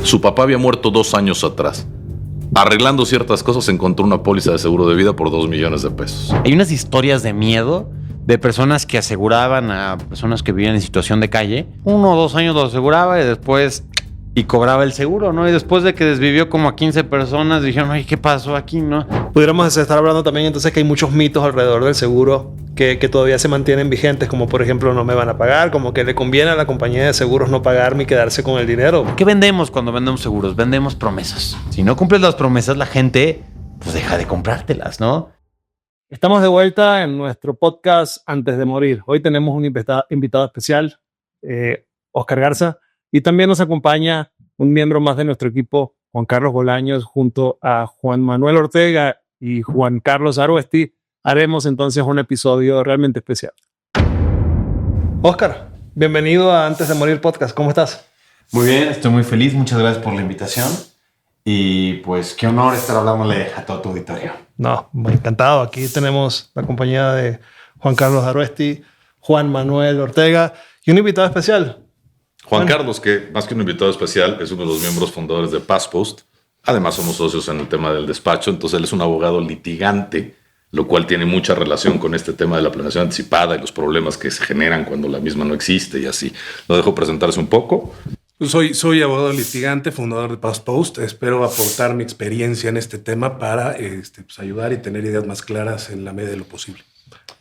Su papá había muerto 2 años atrás. Arreglando ciertas cosas, encontró una póliza de seguro de vida por 2 millones de pesos. Hay unas historias de miedo de personas que aseguraban a personas que vivían en situación de calle. 1 o 2 años lo aseguraba y después... y cobraba el seguro, ¿no? Y después de que desvivió como a 15 personas, dijeron, ay, ¿qué pasó aquí, no? Pudiéramos estar hablando también entonces que hay muchos mitos alrededor del seguro que todavía se mantienen vigentes, como por ejemplo no me van a pagar, como que le conviene a la compañía de seguros no pagarme y quedarse con el dinero. ¿Qué vendemos cuando vendemos seguros? Vendemos promesas. Si no cumples las promesas, la gente pues deja de comprártelas, ¿no? Estamos de vuelta en nuestro podcast Antes de Morir. Hoy tenemos un invitado especial, Oscar Garza, y también nos acompaña un miembro más de nuestro equipo, Juan Carlos Bolaños, junto a Juan Manuel Ortega y Juan Carlos Aruesti. Haremos entonces un episodio realmente especial. Oscar, bienvenido a Antes de Morir Podcast. ¿Cómo estás? Muy bien, estoy muy feliz. Muchas gracias por la invitación. Y pues qué honor estar hablándole a todo tu auditorio. No, muy encantado. Aquí tenemos la compañía de Juan Carlos Aruesti, Juan Manuel Ortega y un invitado especial. Juan Carlos, que más que un invitado especial, es uno de los miembros fundadores de Passpost. Además, somos socios en el tema del despacho, entonces él es un abogado litigante, lo cual tiene mucha relación con este tema de la planeación anticipada y los problemas que se generan cuando la misma no existe y así. Lo dejo presentarse un poco. Soy abogado litigante, fundador de Passpost. Espero aportar mi experiencia en este tema para pues ayudar y tener ideas más claras en la medida de lo posible.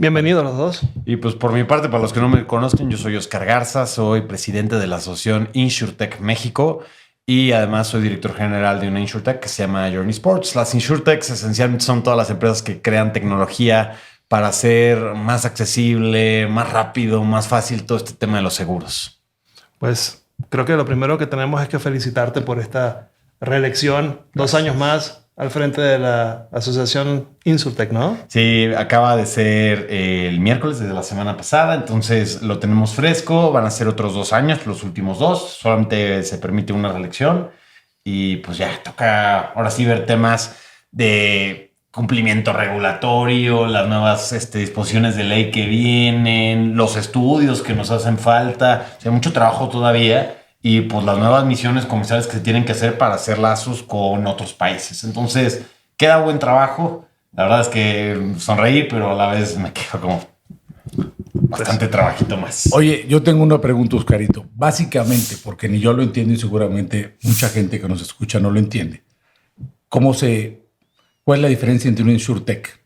Bienvenidos los dos. Y pues por mi parte, para los que no me conocen, yo soy Oscar Garza, soy presidente de la asociación InsurTech México y además soy director general de una InsurTech que se llama Journey Sports. Las InsurTechs esencialmente son todas las empresas que crean tecnología para hacer más accesible, más rápido, más fácil todo este tema de los seguros. Pues creo que lo primero que tenemos es que felicitarte por esta reelección. Gracias. 2 años más al frente de la asociación InsurTech, ¿no? Sí, acaba de ser el miércoles de la semana pasada, entonces lo tenemos fresco. Van a ser otros 2 años, los últimos 2. Solamente se permite una reelección y pues ya toca ahora sí ver temas de cumplimiento regulatorio, las nuevas disposiciones de ley que vienen, los estudios que nos hacen falta. O sea, mucho trabajo todavía. Y pues las nuevas misiones comerciales que se tienen que hacer para hacer lazos con otros países. Entonces, queda buen trabajo. La verdad es que sonreí, pero a la vez me quedo como bastante trabajito más. Oye, yo tengo una pregunta, Oscarito. Básicamente, porque ni yo lo entiendo y seguramente mucha gente que nos escucha no lo entiende. ¿Cuál es la diferencia entre un InsurTech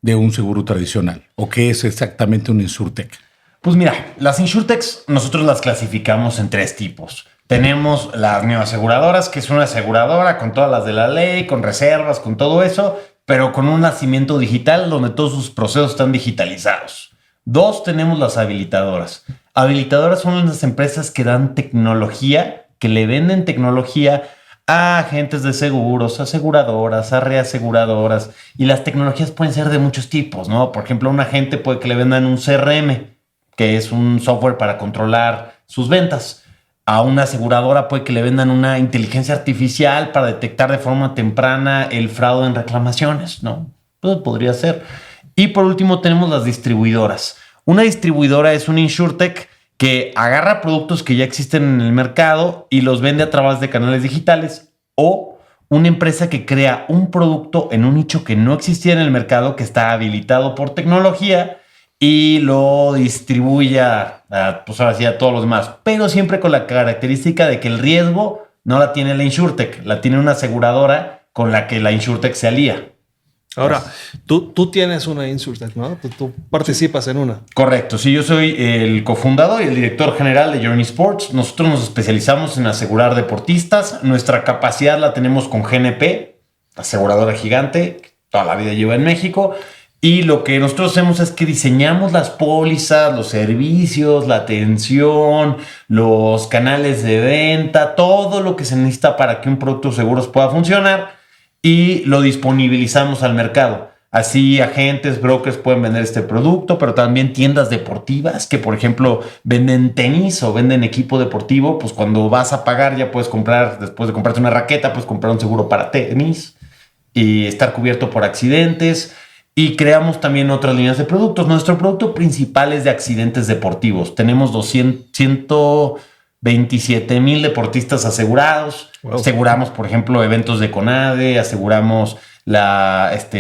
de un seguro tradicional? ¿O qué es exactamente un InsurTech? Pues mira, las InsurTechs nosotros las clasificamos en 3 tipos. Tenemos las neoaseguradoras, que es una aseguradora con todas las de la ley, con reservas, con todo eso, pero con un nacimiento digital donde todos sus procesos están digitalizados. 2, tenemos las habilitadoras. Habilitadoras son las empresas que dan tecnología, que le venden tecnología a agentes de seguros, aseguradoras, a reaseguradoras. Y las tecnologías pueden ser de muchos tipos, ¿no? Por ejemplo, un agente puede que le vendan un CRM, que es un software para controlar sus ventas. A una aseguradora puede que le vendan una inteligencia artificial para detectar de forma temprana el fraude en reclamaciones, ¿no? Pues podría ser. Y por último tenemos las distribuidoras. Una distribuidora es un InsurTech que agarra productos que ya existen en el mercado y los vende a través de canales digitales, o una empresa que crea un producto en un nicho que no existía en el mercado, que está habilitado por tecnología y lo distribuye pues ahora sí a todos los demás, pero siempre con la característica de que el riesgo no la tiene la InsurTech, la tiene una aseguradora con la que la InsurTech se alía. Ahora, tú tienes una InsurTech, ¿no? Tú participas en una. Correcto, sí, yo soy el cofundador y el director general de Journey Sports. Nosotros nos especializamos en asegurar deportistas. Nuestra capacidad la tenemos con GNP, aseguradora gigante, que toda la vida lleva en México. Y lo que nosotros hacemos es que diseñamos las pólizas, los servicios, la atención, los canales de venta, todo lo que se necesita para que un producto de seguros pueda funcionar, y lo disponibilizamos al mercado. Así agentes, brokers pueden vender este producto, pero también tiendas deportivas que, por ejemplo, venden tenis o venden equipo deportivo. Pues cuando vas a pagar ya puedes comprar, después de comprarte una raqueta, puedes comprar un seguro para tenis y estar cubierto por accidentes. Y creamos también otras líneas de productos. Nuestro producto principal es de accidentes deportivos. Tenemos 27,000 deportistas asegurados. Wow. Aseguramos, por ejemplo, eventos de CONADE, aseguramos las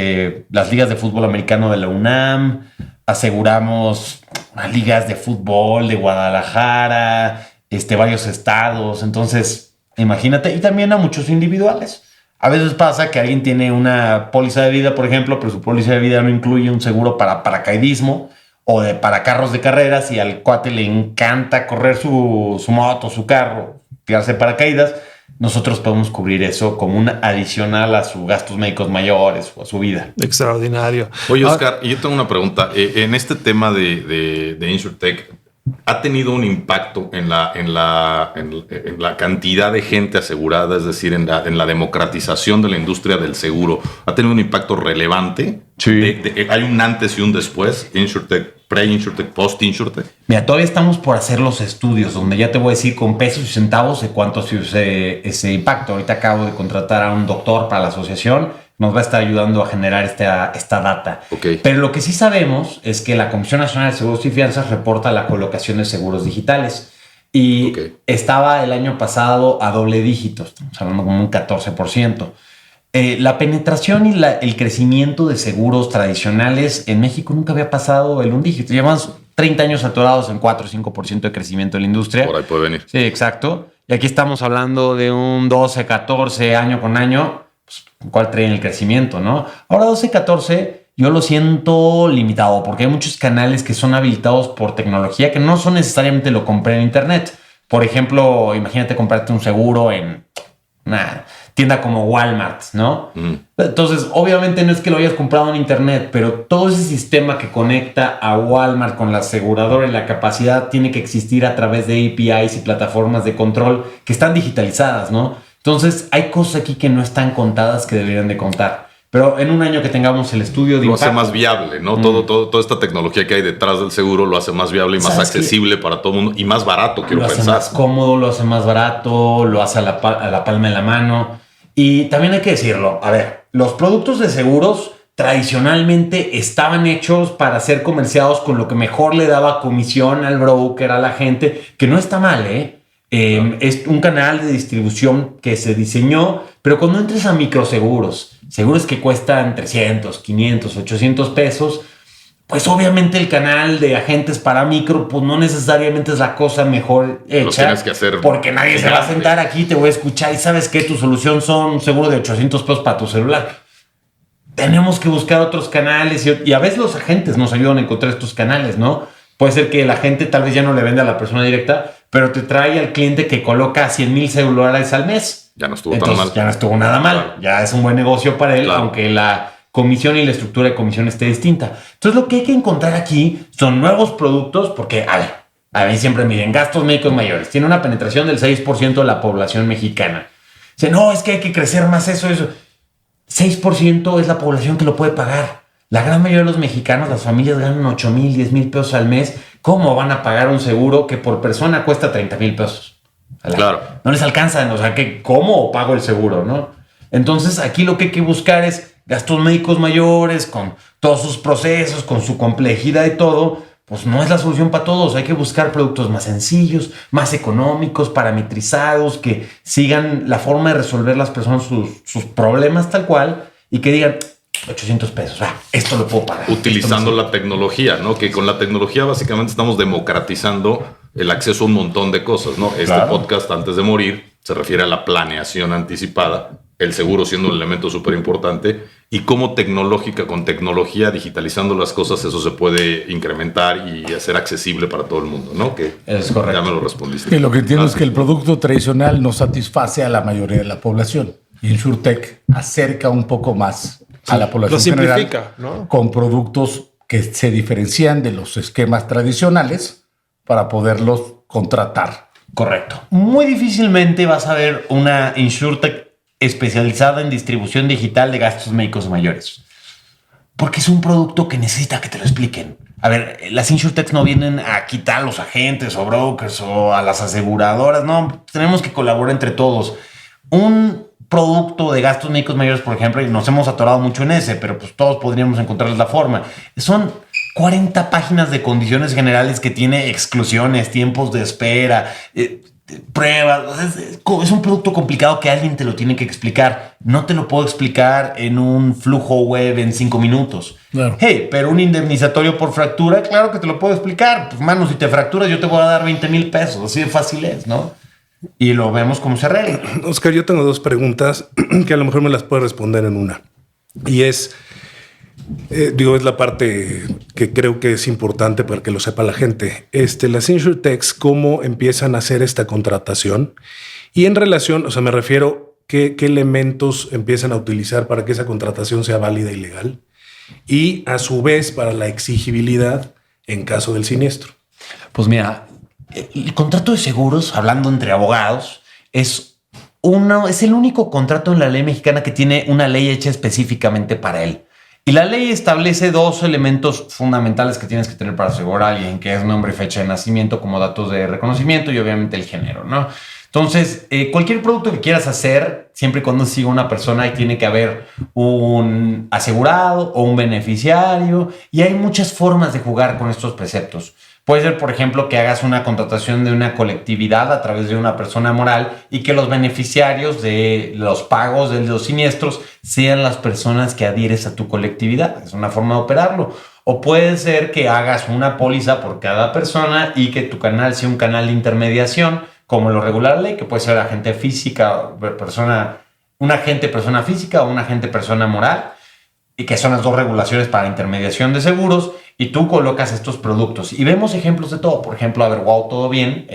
ligas de fútbol americano de la UNAM, aseguramos las ligas de fútbol de Guadalajara, varios estados. Entonces, imagínate, y también a muchos individuales. A veces pasa que alguien tiene una póliza de vida, por ejemplo, pero su póliza de vida no incluye un seguro para paracaidismo o para carros de carreras, y al cuate le encanta correr su moto, su carro, tirarse paracaídas. Nosotros podemos cubrir eso como un adicional a sus gastos médicos mayores o a su vida. Extraordinario. Oye, Oscar, yo tengo una pregunta. En este tema de InsurTech, ¿ha tenido un impacto en la cantidad de gente asegurada? Es decir, en la democratización de la industria del seguro. ¿Ha tenido un impacto relevante? Sí. ¿Hay un antes y un después? InsurTech, pre-InsurTech, post-InsurTech. Mira, todavía estamos por hacer los estudios donde ya te voy a decir con pesos y centavos de cuánto ha sido ese impacto. Ahorita acabo de contratar a un doctor para la asociación. Nos va a estar ayudando a generar esta data. Okay. Pero lo que sí sabemos es que la Comisión Nacional de Seguros y Fianzas reporta la colocación de seguros digitales. Y estaba el año pasado a doble dígito, estamos hablando como un 14%. La penetración y el crecimiento de seguros tradicionales en México nunca había pasado el un dígito. Llevamos 30 años atorados en 4 o 5% de crecimiento de la industria. Por ahí puede venir. Sí, exacto. Y aquí estamos hablando de un 12, 14 año con año, pues, cuál trae el crecimiento, ¿no? Ahora 12, 14, yo lo siento limitado porque hay muchos canales que son habilitados por tecnología que no son necesariamente lo compré en internet. Por ejemplo, imagínate comprarte un seguro en una tienda como Walmart, ¿no? Entonces, obviamente no es que lo hayas comprado en internet, pero todo ese sistema que conecta a Walmart con la aseguradora y la capacidad tiene que existir a través de APIs y plataformas de control que están digitalizadas, ¿no? Entonces, hay cosas aquí que no están contadas que deberían de contar. Pero en un año que tengamos el estudio de lo impacto, hace más viable, ¿no? Toda esta tecnología que hay detrás del seguro lo hace más viable y más accesible para todo el mundo y más barato, quiero pensar. Lo hace más cómodo, lo hace más barato, lo hace a la palma de la mano. Y también hay que decirlo, a ver, los productos de seguros tradicionalmente estaban hechos para ser comerciados con lo que mejor le daba comisión al broker, a la gente, que no está mal, ¿eh? Es un canal de distribución que se diseñó, pero cuando entres a microseguros, seguros que cuestan 300, 500, 800 pesos, pues obviamente el canal de agentes para micro, pues no necesariamente es la cosa mejor hecha. Lo tienes que hacer. Porque nadie se va a sentar aquí, te voy a escuchar y sabes que tu solución son un seguro de 800 pesos para tu celular. Tenemos que buscar otros canales y a veces los agentes nos ayudan a encontrar estos canales, ¿no? Puede ser que el agente tal vez ya no le vende a la persona directa, pero te trae al cliente que coloca 100,000 celulares al mes. Ya no estuvo tan mal. Ya no estuvo nada mal. Claro. Ya es un buen negocio para él, Claro. aunque la comisión y la estructura de comisión esté distinta. Entonces, lo que hay que encontrar aquí son nuevos productos, porque, a mí siempre me dicen gastos médicos mayores. Tiene una penetración del 6% de la población mexicana. Dicen, no, es que hay que crecer más eso. 6% es la población que lo puede pagar. La gran mayoría de los mexicanos, las familias ganan 8,000, 10,000 pesos al mes. ¿Cómo van a pagar un seguro que por persona cuesta 30,000 pesos? Claro. No les alcanza, o sea, ¿cómo pago el seguro, no? Entonces, aquí lo que hay que buscar es gastos médicos mayores, con todos sus procesos, con su complejidad y todo. Pues no es la solución para todos. Hay que buscar productos más sencillos, más económicos, parametrizados, que sigan la forma de resolver las personas sus problemas tal cual y que digan 800 pesos. Esto lo puedo pagar. Utilizando la tecnología, ¿no? Que con la tecnología básicamente estamos democratizando el acceso a un montón de cosas, ¿no? Este podcast, Antes de Morir, se refiere a la planeación anticipada, el seguro siendo un elemento súper importante, y cómo con tecnología, digitalizando las cosas, eso se puede incrementar y hacer accesible para todo el mundo, ¿no? Que es correcto. Ya me lo respondiste. Que lo que entiendo es que el producto tradicional no satisface a la mayoría de la población. InsurTech acerca un poco más a la población lo simplifica, general, ¿no? con productos que se diferencian de los esquemas tradicionales para poderlos contratar. Correcto. Muy difícilmente vas a ver una InsurTech especializada en distribución digital de gastos médicos mayores. Porque es un producto que necesita que te lo expliquen. A ver, las InsurTechs no vienen a quitar a los agentes o brokers o a las aseguradoras. No, tenemos que colaborar entre todos. Un producto de gastos médicos mayores, por ejemplo, y nos hemos atorado mucho en ese, pero pues todos podríamos encontrarles la forma. Son 40 páginas de condiciones generales que tiene exclusiones, tiempos de espera. pruebas. Es un producto complicado que alguien te lo tiene que explicar. No te lo puedo explicar en un flujo web en 5 minutos. Claro. Hey, pero un indemnizatorio por fractura, claro que te lo puedo explicar. Pues, mano, si te fracturas, yo te voy a dar 20,000 pesos. Así de fácil es, ¿no? Y lo vemos cómo se arregla. Oscar, yo tengo 2 preguntas que a lo mejor me las puedes responder en una. Y es, es la parte que creo que es importante para que lo sepa la gente. Las InsurTechs, ¿cómo empiezan a hacer esta contratación? Y en relación, o sea, me refiero, ¿qué elementos empiezan a utilizar para que esa contratación sea válida y legal? Y a su vez, para la exigibilidad en caso del siniestro. Pues mira, el contrato de seguros, hablando entre abogados, es el único contrato en la ley mexicana que tiene una ley hecha específicamente para él. Y la ley establece 2 elementos fundamentales que tienes que tener para asegurar a alguien, que es nombre y fecha de nacimiento como datos de reconocimiento y obviamente el género, ¿no? Entonces, cualquier producto que quieras hacer, siempre y cuando siga una persona, ahí tiene que haber un asegurado o un beneficiario, y hay muchas formas de jugar con estos preceptos. Puede ser, por ejemplo, que hagas una contratación de una colectividad a través de una persona moral y que los beneficiarios de los pagos de los siniestros sean las personas que adhieres a tu colectividad. Es una forma de operarlo. O puede ser que hagas una póliza por cada persona y que tu canal sea un canal de intermediación, como lo regula la ley, que puede ser agente física, un agente persona física o un agente persona moral, y que son las 2 regulaciones para intermediación de seguros, y tú colocas estos productos. Y vemos ejemplos de todo. Por ejemplo, Wow, Todo Bien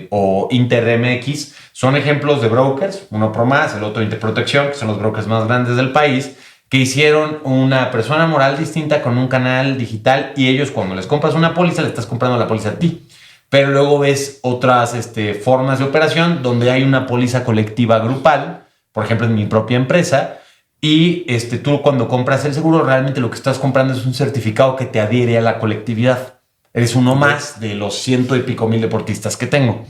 o InterMX son ejemplos de brokers, uno ProMás, el otro Interprotección, que son los brokers más grandes del país, que hicieron una persona moral distinta con un canal digital, y ellos, cuando les compras una póliza, le estás comprando la póliza a ti. Pero luego ves otras formas de operación donde hay una póliza colectiva grupal, por ejemplo, en mi propia empresa, y tú cuando compras el seguro realmente lo que estás comprando es un certificado que te adhiere a la colectividad. Eres uno más de los 100 y pico mil deportistas que tengo.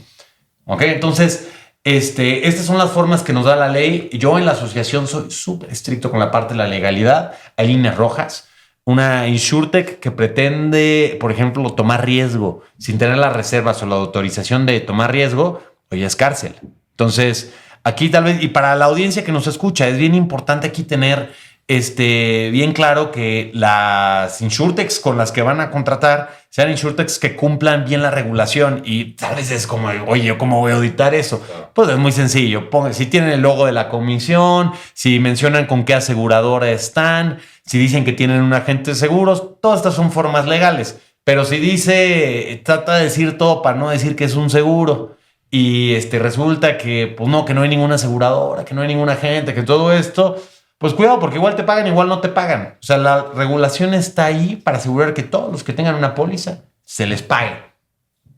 ¿Ok? Entonces, estas son las formas que nos da la ley. Yo en la asociación soy súper estricto con la parte de la legalidad. Hay líneas rojas. Una InsurTech que pretende, por ejemplo, tomar riesgo sin tener las reservas o la autorización de tomar riesgo, oye, es cárcel. Entonces, aquí tal vez, y para la audiencia que nos escucha, es bien importante aquí tener bien claro que las InsurTechs con las que van a contratar sean InsurTechs que cumplan bien la regulación. Y tal vez es como, oye, ¿yo cómo voy a auditar eso? Pues es muy sencillo. Si tienen el logo de la comisión, si mencionan con qué aseguradora están, si dicen que tienen un agente de seguros, todas estas son formas legales. Pero si trata de decir todo para no decir que es un seguro, y resulta que, pues no, que no hay ninguna aseguradora, que no hay ningún agente, que todo esto, pues cuidado, porque igual te pagan, igual no te pagan. O sea, la regulación está ahí para asegurar que todos los que tengan una póliza se les pague,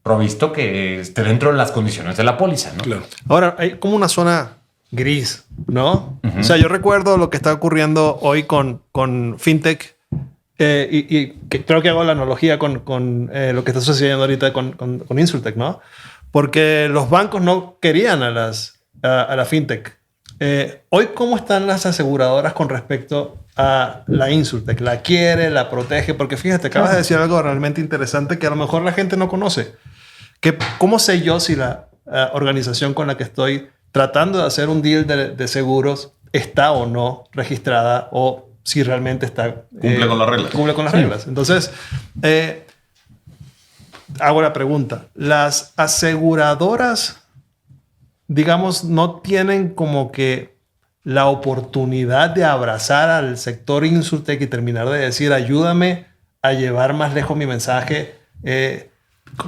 provisto que esté dentro de las condiciones de la póliza, ¿no? Claro. Ahora, hay como una zona gris, ¿no? O sea, yo recuerdo lo que está ocurriendo hoy con FinTech, y que creo que hago la analogía con lo que está sucediendo ahorita con InsurTech, ¿no? Porque los bancos no querían a la FinTech. Hoy, ¿cómo están las aseguradoras con respecto a la InsurTech? ¿La quiere, la protege? Porque fíjate, acabas de decir algo realmente interesante que a lo mejor la gente no conoce. ¿Cómo sé yo si la organización con la que estoy tratando de hacer un deal de seguros está o no registrada, o si realmente está... Cumple con las reglas. Cumple con las reglas. Entonces, hago la pregunta. ¿Las aseguradoras, digamos, no tienen como que la oportunidad de abrazar al sector InsurTech y terminar de decir, ayúdame a llevar más lejos mi mensaje?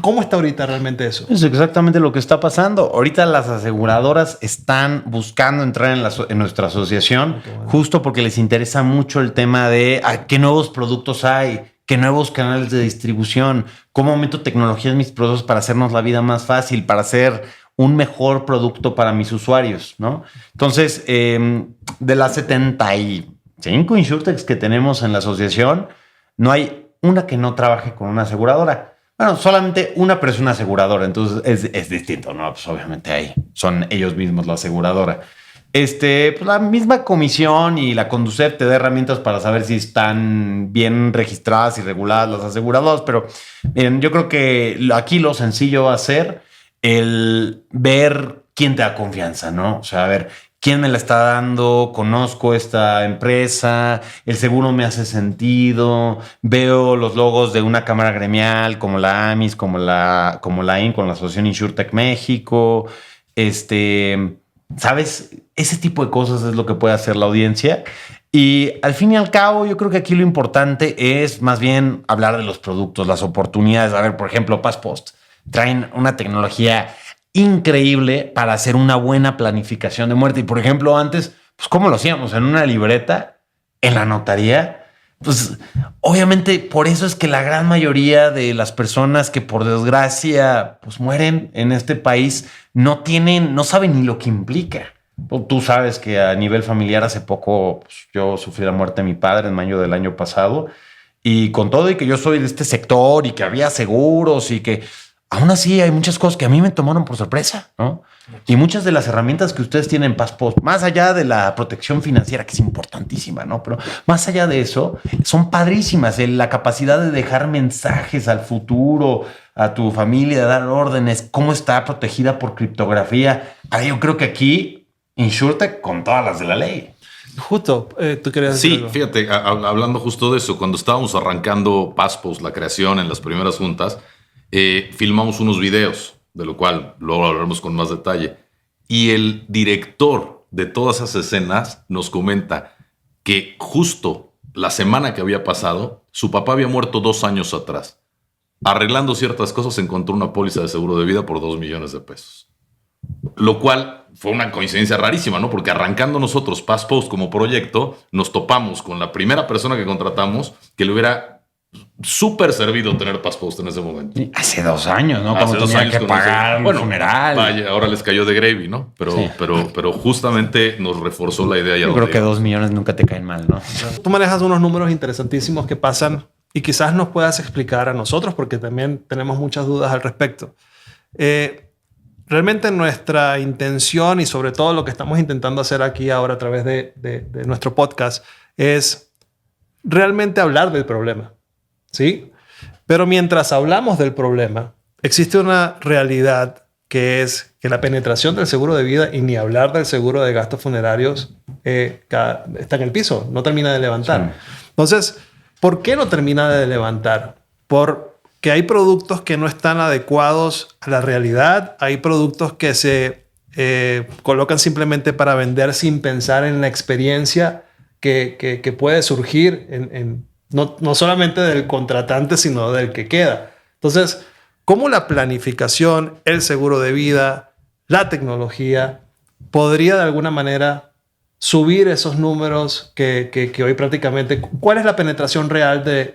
¿Cómo está ahorita realmente eso? Es exactamente lo que está pasando. Ahorita las aseguradoras están buscando entrar en nuestra asociación, justo porque les interesa mucho el tema de qué nuevos productos hay, qué nuevos canales de distribución, cómo aumento tecnologías en mis productos para hacernos la vida más fácil, para hacer un mejor producto para mis usuarios, ¿no? Entonces, de las 75 InsurTechs que tenemos en la asociación, no hay una que no trabaje con una aseguradora. Bueno, solamente una, pero es una aseguradora, entonces es distinto, ¿no? Pues obviamente son ellos mismos la aseguradora. Pues la misma comisión y la Conducef te da herramientas para saber si están bien registradas y reguladas las aseguradoras, pero miren, yo creo que aquí lo sencillo va a ser el ver quién te da confianza, ¿no? O sea, a ver, quién me la está dando, conozco esta empresa, el seguro me hace sentido, veo los logos de una cámara gremial como la AMIS, como la IN, con la Asociación InsurTech México, ¿sabes? Ese tipo de cosas es lo que puede hacer la audiencia. Y al fin y al cabo, yo creo que aquí lo importante es más bien hablar de los productos, las oportunidades. A ver, por ejemplo, PassPost traen una tecnología increíble para hacer una buena planificación de muerte. Y por ejemplo, antes, pues, ¿cómo lo hacíamos? En una libreta, en la notaría. Pues obviamente por eso es que la gran mayoría de las personas que por desgracia pues mueren en este país no saben ni lo que implica. Tú sabes que a nivel familiar hace poco pues, yo sufrí la muerte de mi padre en mayo del año pasado, y con todo y que yo soy de este sector y que había seguros y que aún así hay muchas cosas que a mí me tomaron por sorpresa, ¿no? Y muchas de las herramientas que ustedes tienen en PassPost, más allá de la protección financiera, que es importantísima, ¿no? Pero más allá de eso, son padrísimas. La capacidad de dejar mensajes al futuro, a tu familia, de dar órdenes, cómo está protegida por criptografía. Yo creo que aquí, InsurTech con todas las de la ley. Justo, tú querías decir algo. Fíjate, hablando justo de eso, cuando estábamos arrancando PassPost, la creación en las primeras juntas, filmamos unos videos, de lo cual luego hablaremos con más detalle. Y el director de todas esas escenas nos comenta que justo la semana que había pasado, su papá había muerto 2 años atrás. Arreglando ciertas cosas, encontró una póliza de seguro de vida por 2 millones de pesos. Lo cual fue una coincidencia rarísima, ¿no? Porque arrancando nosotros PassPost como proyecto, nos topamos con la primera persona que contratamos que le hubiera súper servido tener PassPost en ese momento. Hace 2 años, ¿no? Hace Cuando 2 tenía años que pagar un funeral. Vaya, ahora les cayó de gravy, ¿no? Pero justamente nos reforzó la idea. Yo creo que 2 millones nunca te caen mal, ¿no? Tú manejas unos números interesantísimos que pasan y quizás nos puedas explicar a nosotros porque también tenemos muchas dudas al respecto. Realmente nuestra intención y sobre todo lo que estamos intentando hacer aquí ahora a través de nuestro podcast es realmente hablar del problema, ¿sí? Pero mientras hablamos del problema, existe una realidad que es que la penetración del seguro de vida y ni hablar del seguro de gastos funerarios está en el piso, no termina de levantar. Sí. Entonces, ¿por qué no termina de levantar? Porque hay productos que no están adecuados a la realidad, hay productos que se colocan simplemente para vender sin pensar en la experiencia que puede surgir no solamente del contratante, sino del que queda. Entonces, ¿cómo la planificación, el seguro de vida, la tecnología podría de alguna manera subir esos números que hoy prácticamente... ¿Cuál es la penetración real de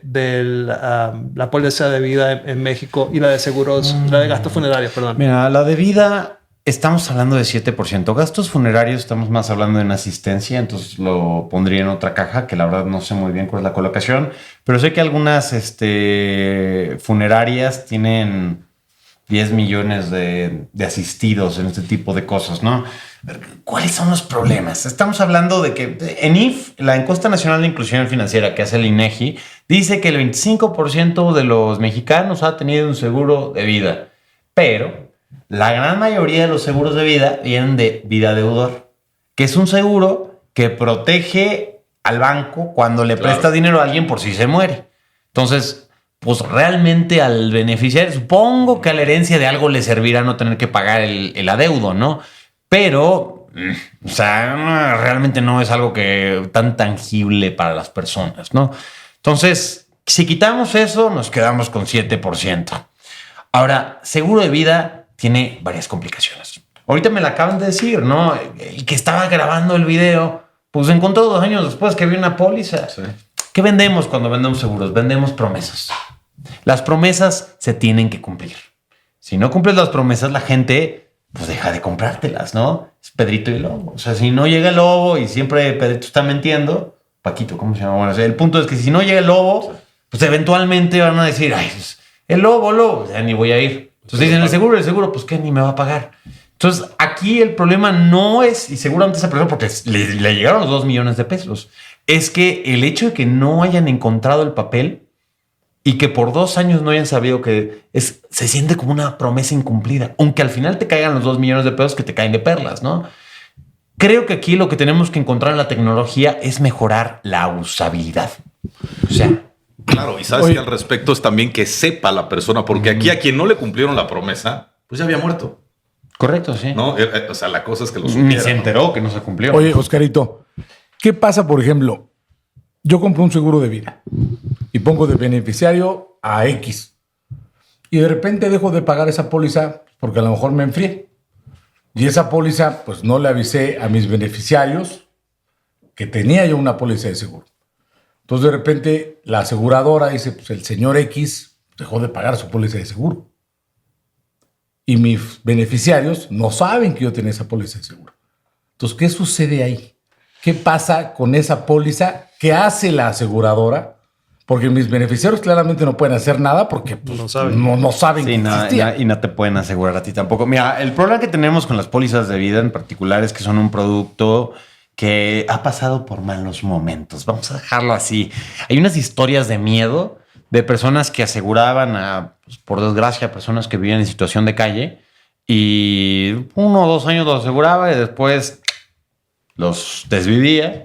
la póliza de vida en México y la de seguros, la de gastos funerarios, perdón? Mira, la de vida... Estamos hablando de 7%. Gastos funerarios, estamos más hablando de una asistencia, entonces lo pondría en otra caja, que la verdad no sé muy bien cuál es la colocación, pero sé que algunas funerarias tienen 10 millones de asistidos en este tipo de cosas, ¿no? ¿Cuáles son los problemas? Estamos hablando de que en IF, la Encuesta Nacional de Inclusión Financiera que hace el INEGI, dice que el 25% de los mexicanos ha tenido un seguro de vida, pero... la gran mayoría de los seguros de vida vienen de vida deudor, que es un seguro que protege al banco cuando le presta dinero a alguien por si se muere. Entonces, pues realmente al beneficiario, supongo que a la herencia de algo le servirá no tener que pagar el adeudo, ¿no? Pero, o sea, realmente no es algo tan tangible para las personas, ¿no? Entonces, si quitamos eso, nos quedamos con 7%. Ahora, seguro de vida... tiene varias complicaciones. Ahorita me la acaban de decir, ¿no? El que estaba grabando el video, pues encontró 2 años después que había una póliza. Sí. ¿Qué vendemos cuando vendemos seguros? Vendemos promesas. Las promesas se tienen que cumplir. Si no cumples las promesas, la gente pues deja de comprártelas, ¿no? Es Pedrito y el Lobo. O sea, si no llega el lobo y siempre Pedrito está mintiendo, Paquito, ¿cómo se llama? Bueno, o sea, el punto es que si no llega el lobo, pues eventualmente van a decir, ay, pues, el lobo, ya ni voy a ir. Entonces dicen, el seguro, pues ¿qué? Ni me va a pagar. Entonces aquí el problema no es, y seguramente esa persona, porque le llegaron los 2 millones de pesos, es que el hecho de que no hayan encontrado el papel y que por 2 años no hayan sabido se siente como una promesa incumplida, aunque al final te caigan los 2 millones de pesos que te caen de perlas, ¿no? Creo que aquí lo que tenemos que encontrar en la tecnología es mejorar la usabilidad. O sea, claro, y sabes que al respecto es también que sepa la persona, porque aquí a quien no le cumplieron la promesa, pues ya había muerto. correcto, sí. ¿No? O sea, la cosa es que lo Ni supiera, se ¿no? enteró que no se cumplió. Oye, Oscarito, ¿qué pasa, por ejemplo? Yo compro un seguro de vida y pongo de beneficiario a X y de repente dejo de pagar esa póliza porque a lo mejor me enfrié. Y esa póliza, pues no le avisé a mis beneficiarios que tenía yo una póliza de seguro. Entonces, de repente, la aseguradora dice, pues el señor X dejó de pagar su póliza de seguro. Y mis beneficiarios no saben que yo tenía esa póliza de seguro. Entonces, ¿qué sucede ahí? ¿Qué pasa con esa póliza? ¿Qué hace la aseguradora? Porque mis beneficiarios claramente no pueden hacer nada porque pues, No saben. no saben Sí, que existía. y no te pueden asegurar a ti tampoco. Mira, el problema que tenemos con las pólizas de vida en particular es que son un producto que ha pasado por malos momentos. Vamos a dejarlo así. Hay unas historias de miedo de personas que aseguraban pues, por desgracia, personas que vivían en situación de calle y 1 o 2 años los aseguraba y después los desvivía.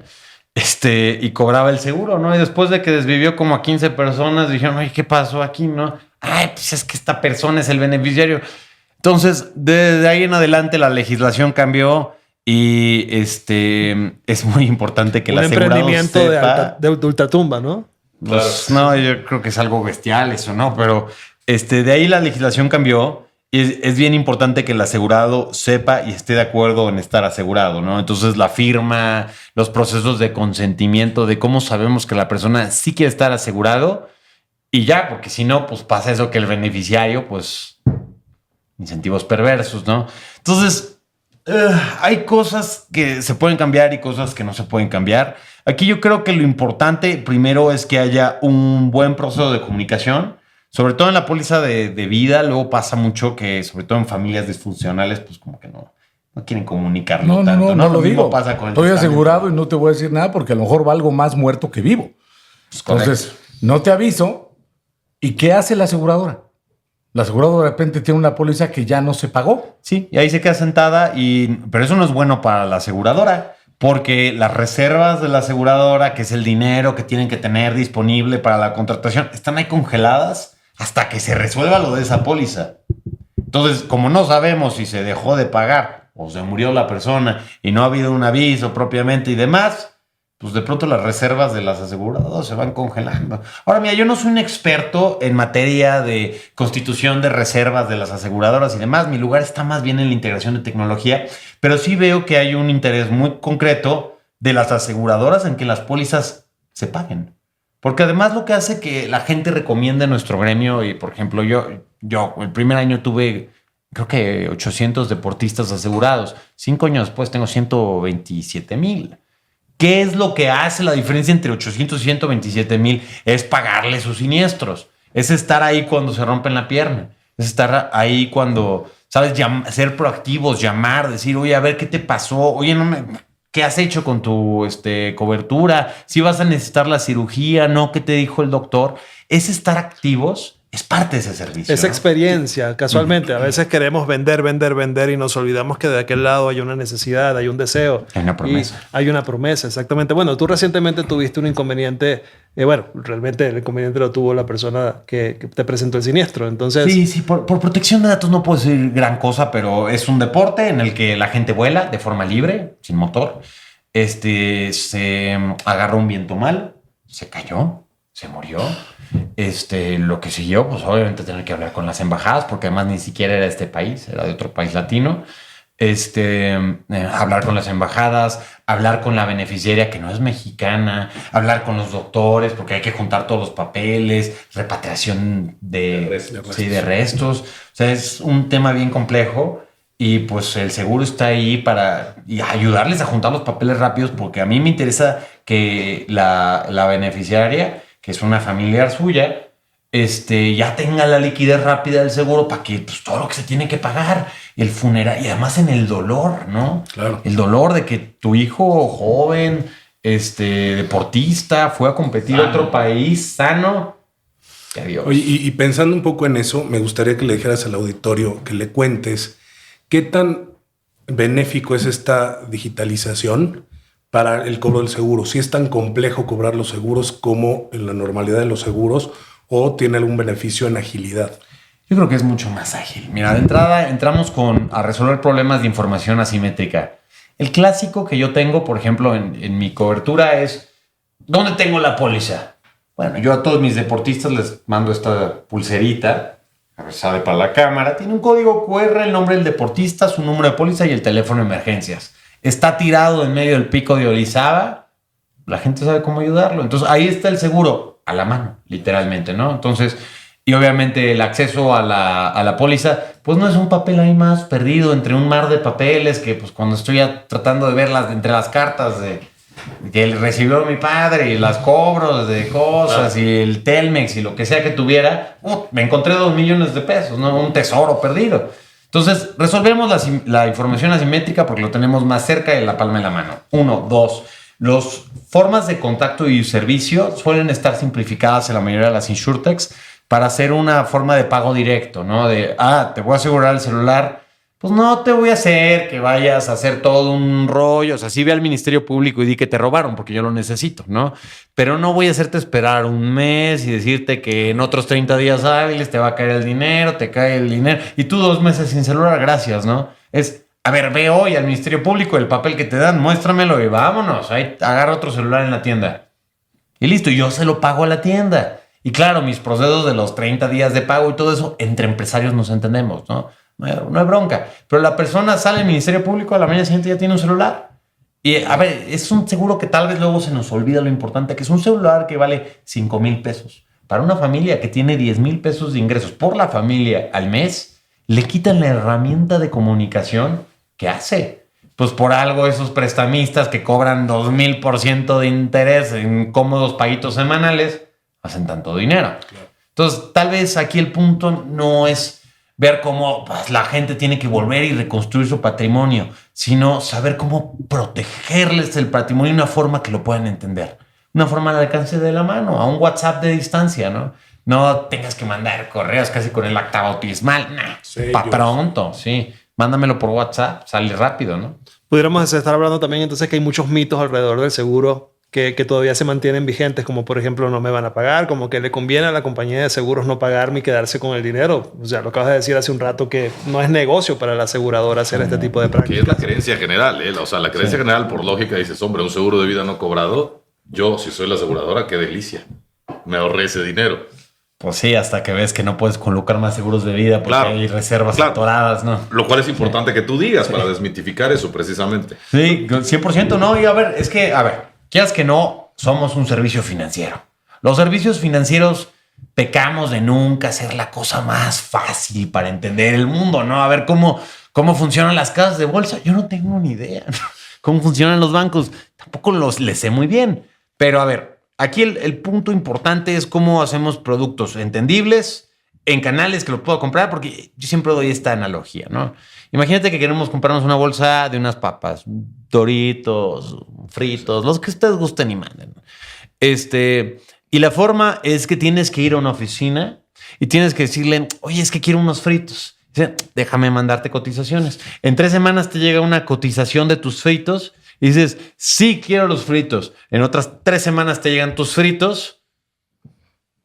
Y cobraba el seguro, ¿no? Y después de que desvivió como a 15 personas, dijeron, oye, ¿qué pasó aquí, no? Ay, pues es que esta persona es el beneficiario. Entonces, desde ahí en adelante la legislación cambió y es muy importante que Un el asegurado emprendimiento sepa. de ultratumba, ¿no? Pues, no, yo creo que es algo bestial eso, ¿no? Pero de ahí la legislación cambió y es bien importante que el asegurado sepa y esté de acuerdo en estar asegurado, ¿no? Entonces la firma, los procesos de consentimiento, de cómo sabemos que la persona sí quiere estar asegurado y ya, porque si no, pues pasa eso que el beneficiario, pues incentivos perversos, ¿no? Entonces hay cosas que se pueden cambiar y cosas que no se pueden cambiar. Aquí yo creo que lo importante primero es que haya un buen proceso de comunicación, sobre todo en la póliza de vida. Luego pasa mucho que, sobre todo en familias disfuncionales, pues como que no quieren comunicarlo tanto. No lo mismo digo. pasa con el Estoy testamento. asegurado y no te voy a decir nada porque a lo mejor valgo más muerto que vivo. Pues, Entonces, no te aviso. ¿Y qué hace la aseguradora? La aseguradora de repente tiene una póliza que ya no se pagó. Sí, y ahí se queda sentada, pero eso no es bueno para la aseguradora, porque las reservas de la aseguradora, que es el dinero que tienen que tener disponible para la contratación, están ahí congeladas hasta que se resuelva lo de esa póliza. Entonces, como no sabemos si se dejó de pagar o se murió la persona y no ha habido un aviso propiamente y demás, pues de pronto las reservas de las aseguradoras se van congelando. Ahora, mira, yo no soy un experto en materia de constitución de reservas de las aseguradoras y demás. Mi lugar está más bien en la integración de tecnología, pero sí veo que hay un interés muy concreto de las aseguradoras en que las pólizas se paguen. Porque además lo que hace que la gente recomiende nuestro gremio, y por ejemplo, yo el primer año tuve, creo que 800 deportistas asegurados. 5 años después tengo 127,000. ¿Qué es lo que hace la diferencia entre 800 y 127,000? Es pagarle sus siniestros. Es estar ahí cuando se rompen la pierna. Es estar ahí cuando, ¿sabes? Ser proactivos, llamar, decir, oye, a ver, ¿qué te pasó? Oye, ¿qué has hecho con tu cobertura? ¿Si vas a necesitar la cirugía? ¿No? ¿Qué te dijo el doctor? Es estar activos. Es parte de ese servicio. Esa ¿no? experiencia, casualmente. A veces queremos vender y nos olvidamos que de aquel lado hay una necesidad, hay un deseo. Hay una promesa. Y hay una promesa, exactamente. Bueno, tú recientemente tuviste un inconveniente. Realmente el inconveniente lo tuvo la persona que te presentó el siniestro. Entonces, Sí, por protección de datos no puedo decir gran cosa, pero es un deporte en el que la gente vuela de forma libre, sin motor. Se agarró un viento mal, se cayó, se murió. Lo que siguió, pues obviamente tener que hablar con las embajadas, porque además ni siquiera era de este país, era de otro país latino. Hablar con las embajadas, hablar con la beneficiaria que no es mexicana, hablar con los doctores, porque hay que juntar todos los papeles, repatriación de restos. O sea, es un tema bien complejo y pues el seguro está ahí para ayudarles a juntar los papeles rápidos, porque a mí me interesa que la beneficiaria, que es una familiar suya, ya tenga la liquidez rápida del seguro para que pues, todo lo que se tiene que pagar, el funeral, y además en el dolor, ¿no? Claro. El dolor de que tu hijo joven, deportista, fue a competir a otro país sano Adiós. Oye, y pensando un poco en eso, me gustaría que le dijeras al auditorio, que le cuentes qué tan benéfico es esta digitalización para el cobro del seguro. Si es tan complejo cobrar los seguros como en la normalidad de los seguros, o tiene algún beneficio en agilidad. Yo creo que es mucho más ágil. Mira, de entrada entramos a resolver problemas de información asimétrica. El clásico que yo tengo, por ejemplo, en mi cobertura es, ¿dónde tengo la póliza? Bueno, yo a todos mis deportistas les mando esta pulserita, a ver, sale para la cámara, tiene un código QR, el nombre del deportista, su número de póliza y el teléfono de emergencias. Está tirado en medio del pico de Orizaba, la gente sabe cómo ayudarlo. Entonces ahí está el seguro a la mano, literalmente, ¿no? Entonces, y obviamente el acceso a la póliza, pues no es un papel ahí más perdido entre un mar de papeles que pues cuando estoy tratando de verlas entre las cartas de que recibió mi padre y las cobros de cosas y el Telmex y lo que sea que tuviera, me encontré 2 millones de pesos, ¿no? Un tesoro perdido. Entonces, resolvemos la información asimétrica porque lo tenemos más cerca de la palma de la mano. 1, 2. Las formas de contacto y servicio suelen estar simplificadas en la mayoría de las insurtechs para hacer una forma de pago directo, ¿no? De, te voy a asegurar el celular. Pues no te voy a hacer que vayas a hacer todo un rollo. O sea, sí ve al Ministerio Público y di que te robaron porque yo lo necesito, ¿no? Pero no voy a hacerte esperar un mes y decirte que en otros 30 días hábiles te va a caer el dinero, te cae el dinero y tú 2 meses sin celular, gracias, ¿no? Es, a ver, ve hoy al Ministerio Público el papel que te dan, muéstramelo y vámonos. Ahí agarra otro celular en la tienda. Y listo, yo se lo pago a la tienda. Y claro, mis procesos de los 30 días de pago y todo eso, entre empresarios nos entendemos, ¿no? No hay bronca. Pero la persona sale del Ministerio Público, a la mañana siguiente ya tiene un celular. Y a ver, es un seguro que tal vez luego se nos olvida lo importante, que es un celular que vale 5,000 pesos. Para una familia que tiene 10,000 pesos de ingresos por la familia al mes, le quitan la herramienta de comunicación que hace. Pues por algo esos prestamistas que cobran 2,000% de interés en cómodos paguitos semanales hacen tanto dinero. Entonces, tal vez aquí el punto no es ver cómo pues, la gente tiene que volver y reconstruir su patrimonio, sino saber cómo protegerles el patrimonio de una forma que lo puedan entender. Una forma al alcance de la mano, a un WhatsApp de distancia, ¿no? No tengas que mandar correos casi con el acta bautismal. Pronto, sí. Mándamelo por WhatsApp, sale rápido, ¿no? Pudiéramos estar hablando también entonces que hay muchos mitos alrededor del seguro que todavía se mantienen vigentes, como por ejemplo no me van a pagar, como que le conviene a la compañía de seguros no pagarme y quedarse con el dinero. O sea, lo acabas de decir hace un rato que no es negocio para la aseguradora hacer este tipo de prácticas. Que es la creencia general, ¿eh? O sea, la creencia general por lógica dices, hombre, un seguro de vida no cobrado, yo si soy la aseguradora, qué delicia. Me ahorré ese dinero. Pues sí, hasta que ves que no puedes colocar más seguros de vida porque hay reservas atoradas, ¿no? Lo cual es importante que tú digas para desmitificar eso precisamente. Sí, 100% no. Y a ver, es que, quieras que no, somos un servicio financiero. Los servicios financieros pecamos de nunca hacer la cosa más fácil para entender el mundo, ¿no? A ver cómo funcionan las casas de bolsa. Yo no tengo ni idea, ¿no? Cómo funcionan los bancos. Tampoco les sé muy bien. Pero a ver, aquí el punto importante es cómo hacemos productos entendibles en canales que lo puedo comprar, porque yo siempre doy esta analogía, ¿no? Imagínate que queremos comprarnos una bolsa de unas papas, Doritos, fritos, los que ustedes gusten y manden. Y la forma es que tienes que ir a una oficina y tienes que decirle, oye, es que quiero unos fritos. Dice, déjame mandarte cotizaciones. En 3 semanas te llega una cotización de tus fritos y dices, sí, quiero los fritos. En otras 3 semanas te llegan tus fritos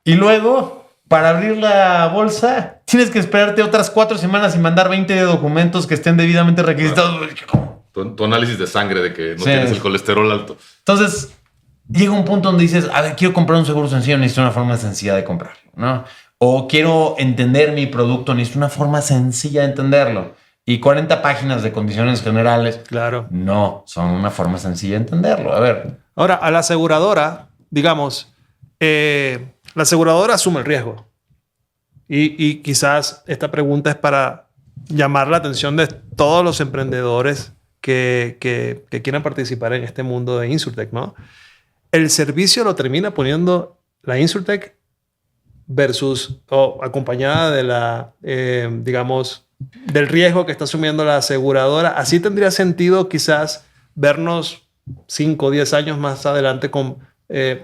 y luego, para abrir la bolsa, tienes que esperarte otras 4 semanas y mandar 20 documentos que estén debidamente requisitados. Tu análisis de sangre de que no tienes el colesterol alto. Entonces, llega un punto donde dices, a ver, quiero comprar un seguro sencillo, necesito una forma sencilla de comprarlo, ¿no? O quiero entender mi producto, necesito una forma sencilla de entenderlo. Y 40 páginas de condiciones generales, claro, no son una forma sencilla de entenderlo. A ver. Ahora, a la aseguradora, digamos, la aseguradora asume el riesgo. Y quizás esta pregunta es para llamar la atención de todos los emprendedores que quieran participar en este mundo de Insurtech, ¿no? El servicio lo termina poniendo la Insurtech versus o acompañada de la, digamos, del riesgo que está asumiendo la aseguradora. Así tendría sentido quizás vernos 5 o 10 años más adelante con,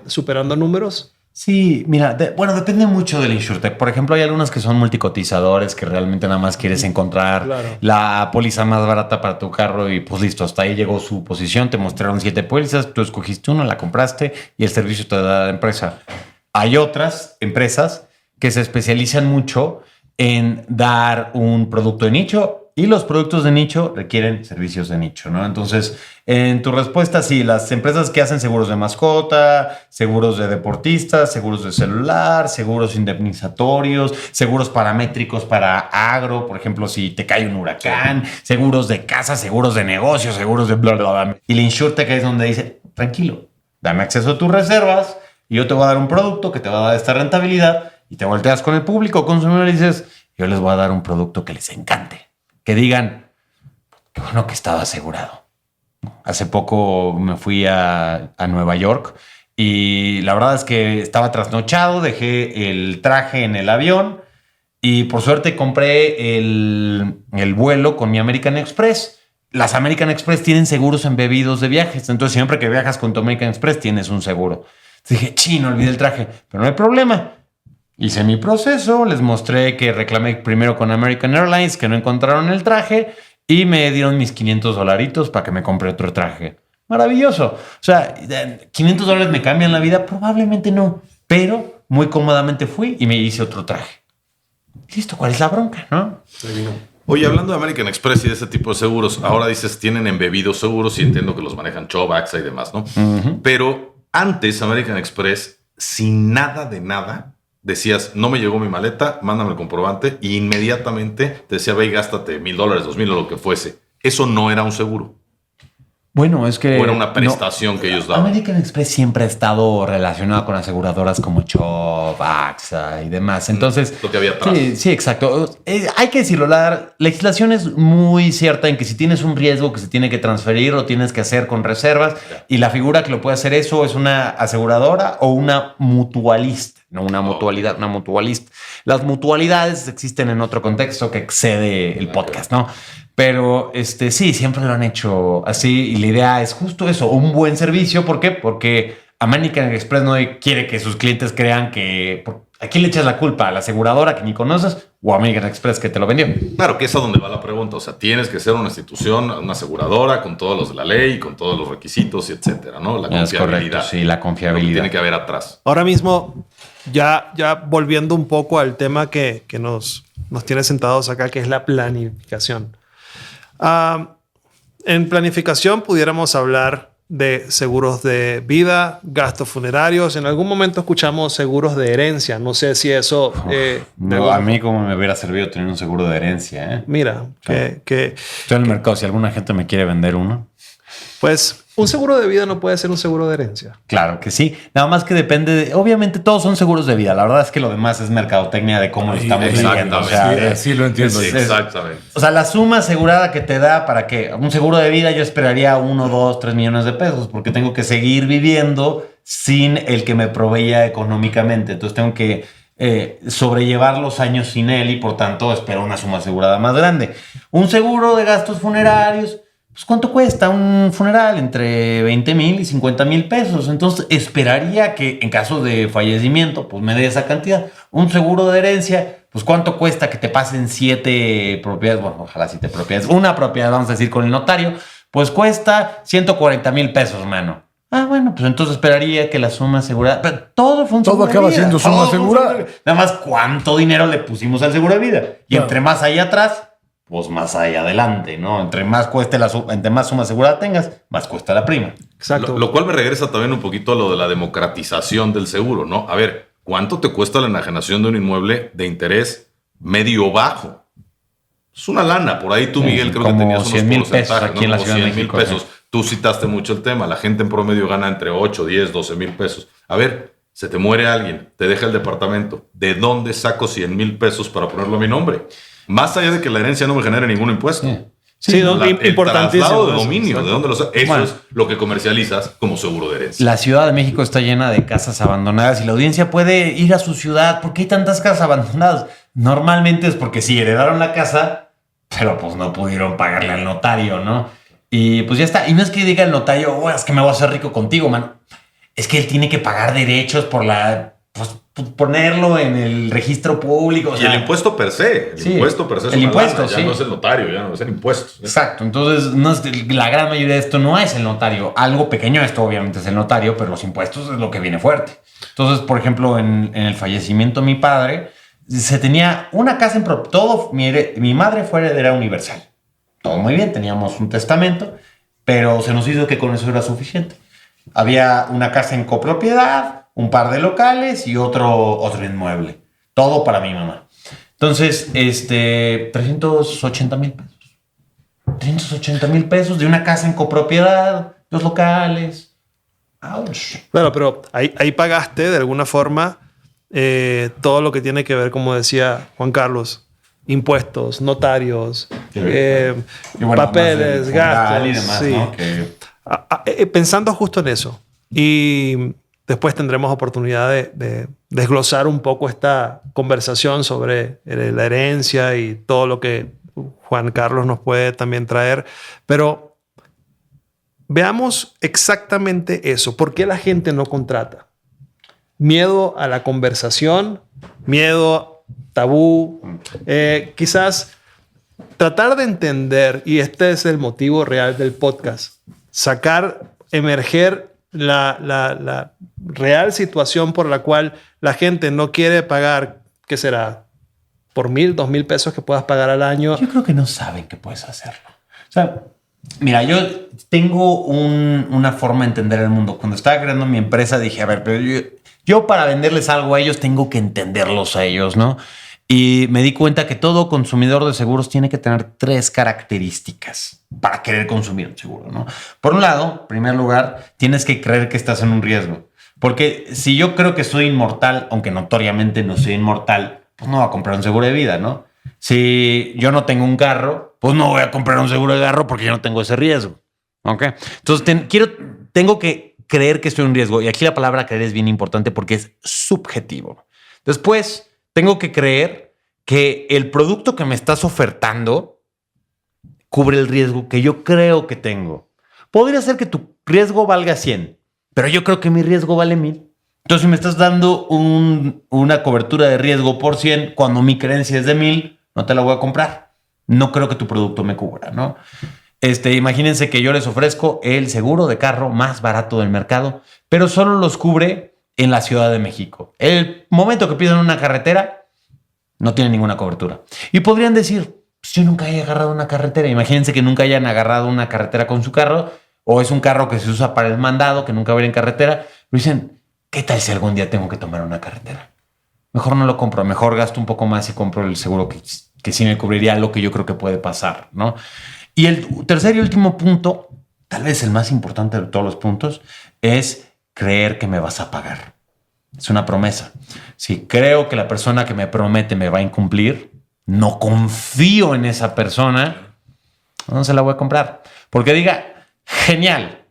superando números. Sí, mira, bueno, depende mucho del InsurTech. Por ejemplo, hay algunos que son multicotizadores que realmente nada más quieres encontrar la póliza más barata para tu carro y pues listo, hasta ahí llegó su posición, te mostraron 7 pólizas, tú escogiste una, la compraste y el servicio te da la empresa. Hay otras empresas que se especializan mucho en dar un producto de nicho y los productos de nicho requieren servicios de nicho, ¿no? Entonces, en tu respuesta, sí, las empresas que hacen seguros de mascota, seguros de deportistas, seguros de celular, seguros indemnizatorios, seguros paramétricos para agro, por ejemplo, si te cae un huracán, seguros de casa, seguros de negocios, seguros de bla, bla, bla. Y la InsurTech es donde dice, tranquilo, dame acceso a tus reservas y yo te voy a dar un producto que te va a dar esta rentabilidad y te volteas con el público consumidor y dices, yo les voy a dar un producto que les encante. Que digan, qué bueno que estaba asegurado. Hace poco me fui a Nueva York y la verdad es que estaba trasnochado, dejé el traje en el avión y por suerte compré el vuelo con mi American Express. Las American Express tienen seguros embebidos de viajes, entonces siempre que viajas con tu American Express tienes un seguro. Entonces dije, no olvidé el traje, pero no hay problema. Hice mi proceso, les mostré que reclamé primero con American Airlines, que no encontraron el traje y me dieron mis $500 para que me compre otro traje. Maravilloso. O sea, $500 me cambian la vida, probablemente no, pero muy cómodamente fui y me hice otro traje. Listo, ¿cuál es la bronca, no? Oye, hablando de American Express y de ese tipo de seguros, ahora dices tienen embebidos seguros y entiendo que los manejan Chubb, AXA y demás, ¿no? Pero antes American Express, sin nada de nada, decías, no me llegó mi maleta, mándame el comprobante y inmediatamente te decía, ve y gástate $1,000, $2,000 o lo que fuese. Eso no era un seguro. Bueno, es que... O era una prestación que ellos daban. American Express siempre ha estado relacionado con aseguradoras como Chubb, AXA y demás. Entonces... Lo que había atrás. Sí, exacto. Hay que decirlo, la legislación es muy cierta en que si tienes un riesgo que se tiene que transferir, lo tienes que hacer con reservas. Y la figura que lo puede hacer eso es una aseguradora o una mutualista. No una mutualidad, una mutualista. Las mutualidades existen en otro contexto que excede el podcast, ¿no? Pero sí, siempre lo han hecho así y la idea es justo eso, un buen servicio. ¿Por qué? Porque American Express no quiere que sus clientes crean que... ¿A quién le echas la culpa? ¿A la aseguradora que ni conoces o a American Express que te lo vendió? Claro, que es a donde va la pregunta. O sea, tienes que ser una institución, una aseguradora con todos los de la ley, con todos los requisitos y etcétera, ¿no? La confiabilidad. Es correcto, sí, la confiabilidad. Tiene que haber atrás. Ahora mismo, ya volviendo un poco al tema que nos tiene sentados acá, que es la planificación. En planificación pudiéramos hablar de seguros de vida, gastos funerarios. En algún momento escuchamos seguros de herencia. No sé si eso... a mí como me hubiera servido tener un seguro de herencia. Mira, claro. Estoy en el mercado. Si alguna gente me quiere vender uno. Pues un seguro de vida no puede ser un seguro de herencia. Claro que sí. Nada más que depende obviamente todos son seguros de vida. La verdad es que lo demás es mercadotecnia de cómo lo estamos viviendo. O sea, sí lo entiendo. Exactamente. O sea, la suma asegurada que te da para que un seguro de vida yo esperaría 1, 2, 3 millones de pesos porque tengo que seguir viviendo sin el que me proveía económicamente. Entonces tengo que sobrellevar los años sin él y por tanto espero una suma asegurada más grande. Un seguro de gastos funerarios... Pues, ¿cuánto cuesta un funeral? Entre 20,000 y 50,000 pesos. Entonces, esperaría que en caso de fallecimiento, pues me dé esa cantidad. Un seguro de herencia, pues, ¿cuánto cuesta que te pasen 7 propiedades? Bueno, ojalá 7 propiedades. Una propiedad, vamos a decir, con el notario, pues cuesta 140,000 pesos, mano. Bueno, pues entonces esperaría que la suma asegurada... Pero todo fue un seguro de vida. Todo acaba siendo suma asegurada. Nada más, ¿cuánto dinero le pusimos al seguro de vida? Y entre más ahí atrás... pues más ahí adelante, ¿no? Entre más cueste entre más suma asegurada tengas, más cuesta la prima. Exacto. Lo cual me regresa también un poquito a lo de la democratización del seguro, ¿no? A ver, ¿cuánto te cuesta la enajenación de un inmueble de interés medio bajo? Es una lana. Por ahí tú, Miguel, creo que tenías unos 100,000 pesos aquí en la Ciudad de 100,000 México. pesos. Tú citaste mucho el tema. La gente en promedio gana entre 8, 10, 12,000 pesos. A ver, se te muere alguien, te deja el departamento. ¿De dónde saco 100,000 pesos para ponerlo a mi nombre? Más allá de que la herencia no me genere ningún impuesto. Sí, El traslado de dominio, Exacto. ¿de dónde lo sacas? Eso es lo que comercializas como seguro de herencia. La Ciudad de México está llena de casas abandonadas y la audiencia puede ir a su ciudad. ¿Por qué hay tantas casas abandonadas? Normalmente es porque sí heredaron la casa, pero pues no pudieron pagarle al notario, ¿no? Y pues ya está. Y no es que diga el notario, es que me voy a hacer rico contigo, mano. Es que él tiene que pagar derechos por la pues, ponerlo en el registro público. O Y sea, el impuesto per se. Sí, Impuesto per se es el una impuesto, lana, ya sí. no es el notario, ya no es el impuesto. Exacto, entonces no es, la gran mayoría de esto no es el notario. Algo pequeño esto obviamente es el notario, pero los impuestos es lo que viene fuerte. Entonces, por ejemplo, en el fallecimiento de mi padre, se tenía una casa en todo. Mi madre fue heredera universal. Todo muy bien, teníamos un testamento, pero se nos hizo que con eso era suficiente. Había una casa en copropiedad, un par de locales y otro inmueble. Todo para mi mamá. Entonces, 380,000 pesos. 380,000 pesos de una casa en copropiedad, 2 locales. Ouch. Bueno, pero ahí pagaste de alguna forma todo lo que tiene que ver, como decía Juan Carlos, impuestos, notarios, Y bueno, papeles, más el funeral gastos. y demás, Sí. ¿no? Que Pensando justo en eso, y después tendremos oportunidad de desglosar un poco esta conversación sobre la herencia y todo lo que Juan Carlos nos puede también traer, pero veamos exactamente eso. ¿Por qué la gente no contrata? Miedo a la conversación, miedo, tabú, quizás tratar de entender, y este es el motivo real del podcast, emerger la real situación por la cual la gente no quiere pagar, ¿qué será? Por 1,000, 2,000 pesos que puedas pagar al año. yo creo que no saben que puedes hacerlo. O sea, mira, yo tengo una forma de entender el mundo. Cuando estaba creando mi empresa dije, a ver, pero yo para venderles algo a ellos tengo que entenderlos a ellos, ¿no? Y me di cuenta que todo consumidor de seguros tiene que tener 3 características para querer consumir un seguro, ¿no? Por un lado, en primer lugar, tienes que creer que estás en un riesgo. Porque si yo creo que soy inmortal, aunque notoriamente no soy inmortal, pues no voy a comprar un seguro de vida, ¿no? Si yo no tengo un carro, pues no voy a comprar un seguro de carro porque yo no tengo ese riesgo, ¿ok? Entonces tengo que creer que estoy en riesgo. Y aquí la palabra creer es bien importante porque es subjetivo. Después, tengo que creer que el producto que me estás ofertando cubre el riesgo que yo creo que tengo. Podría ser que tu riesgo valga 100, pero yo creo que mi riesgo vale 1,000. Entonces, si me estás dando una cobertura de riesgo por 100, cuando mi creencia es de 1,000, no te la voy a comprar. No creo que tu producto me cubra, ¿no? Imagínense que yo les ofrezco el seguro de carro más barato del mercado, pero solo los cubre en la Ciudad de México. El momento que piden una carretera, no tiene ninguna cobertura. Y podrían decir, pues yo nunca he agarrado una carretera. Imagínense que nunca hayan agarrado una carretera con su carro, o es un carro que se usa para el mandado, que nunca va a ir en carretera. Pero dicen, ¿qué tal si algún día tengo que tomar una carretera? Mejor no lo compro, mejor gasto un poco más y compro el seguro que sí me cubriría lo que yo creo que puede pasar, ¿no? Y el tercer y último punto, tal vez el más importante de todos los puntos, es creer que me vas a pagar. Es una promesa. Si creo que la persona que me promete me va a incumplir, no confío en esa persona, no se la voy a comprar. Porque diga, genial,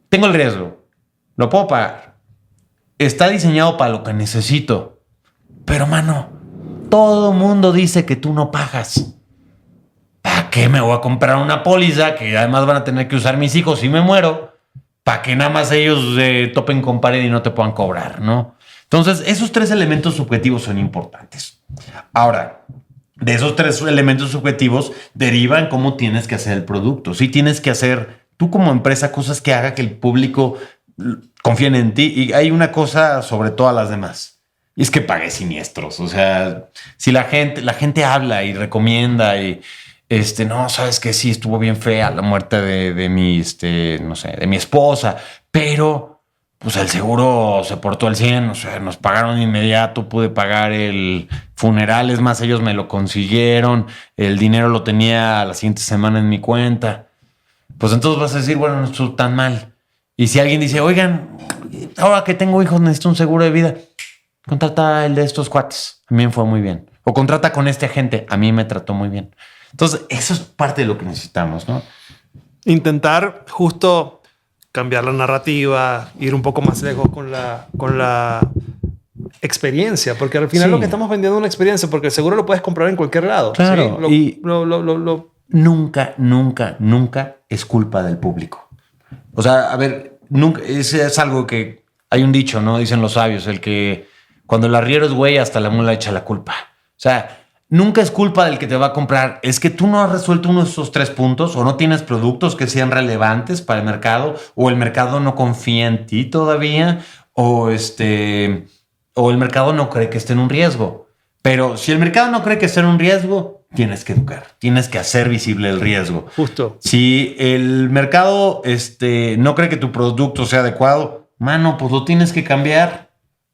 tengo el riesgo, lo puedo pagar, está diseñado para lo que necesito, pero mano, todo mundo dice que tú no pagas. ¿Para qué me voy a comprar una póliza que además van a tener que usar mis hijos si me muero? Para que nada más ellos topen con pared y no te puedan cobrar, ¿no? Entonces, esos 3 elementos subjetivos son importantes. Ahora, de esos 3 elementos subjetivos derivan cómo tienes que hacer el producto. Sí tienes que hacer, tú como empresa, cosas que haga que el público confíe en ti. Y hay una cosa sobre todas las demás. Y es que pagues siniestros. O sea, si la gente habla y recomienda y... no, sabes que sí, estuvo bien fea la muerte de mi, no sé, de mi esposa, pero pues el seguro se portó al 100, o sea, nos pagaron de inmediato, pude pagar el funeral, es más, ellos me lo consiguieron, el dinero lo tenía la siguiente semana en mi cuenta. Pues entonces vas a decir, bueno, no estuvo tan mal. Y si alguien dice, oigan, ahora que tengo hijos necesito un seguro de vida, contrata el de estos cuates, a mí me fue muy bien. O contrata con este agente, a mí me trató muy bien. Entonces, eso es parte de lo que necesitamos, ¿no? Intentar justo cambiar la narrativa, ir un poco más lejos con la experiencia, porque al final Sí. lo que estamos vendiendo es una experiencia, porque el seguro lo puedes comprar en cualquier lado. Claro, ¿sí? y nunca es culpa del público. O sea, a ver, nunca, es algo que hay un dicho, ¿no? Dicen los sabios, el que Cuando el arriero es güey, hasta la mula echa la culpa. O sea, nunca es culpa del que te va a comprar. Es que tú no has resuelto uno de esos 3 puntos, o no tienes productos que sean relevantes para el mercado, o el mercado no confía en ti todavía, o el mercado no cree que esté en un riesgo. Pero si el mercado no cree que esté en un riesgo, tienes que educar, tienes que hacer visible el riesgo. Justo. Si el mercado no cree que tu producto sea adecuado, mano, pues lo tienes que cambiar.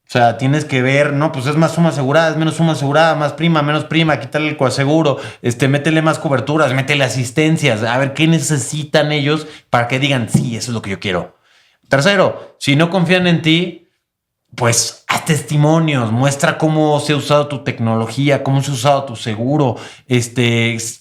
O sea, tienes que ver, no, pues es más suma asegurada, es menos suma asegurada, más prima, menos prima, quítale el coaseguro, métele más coberturas, métele asistencias, a ver qué necesitan ellos para que digan, sí, eso es lo que yo quiero. Tercero, si no confían en ti, pues haz testimonios, muestra cómo se ha usado tu tecnología, cómo se ha usado tu seguro,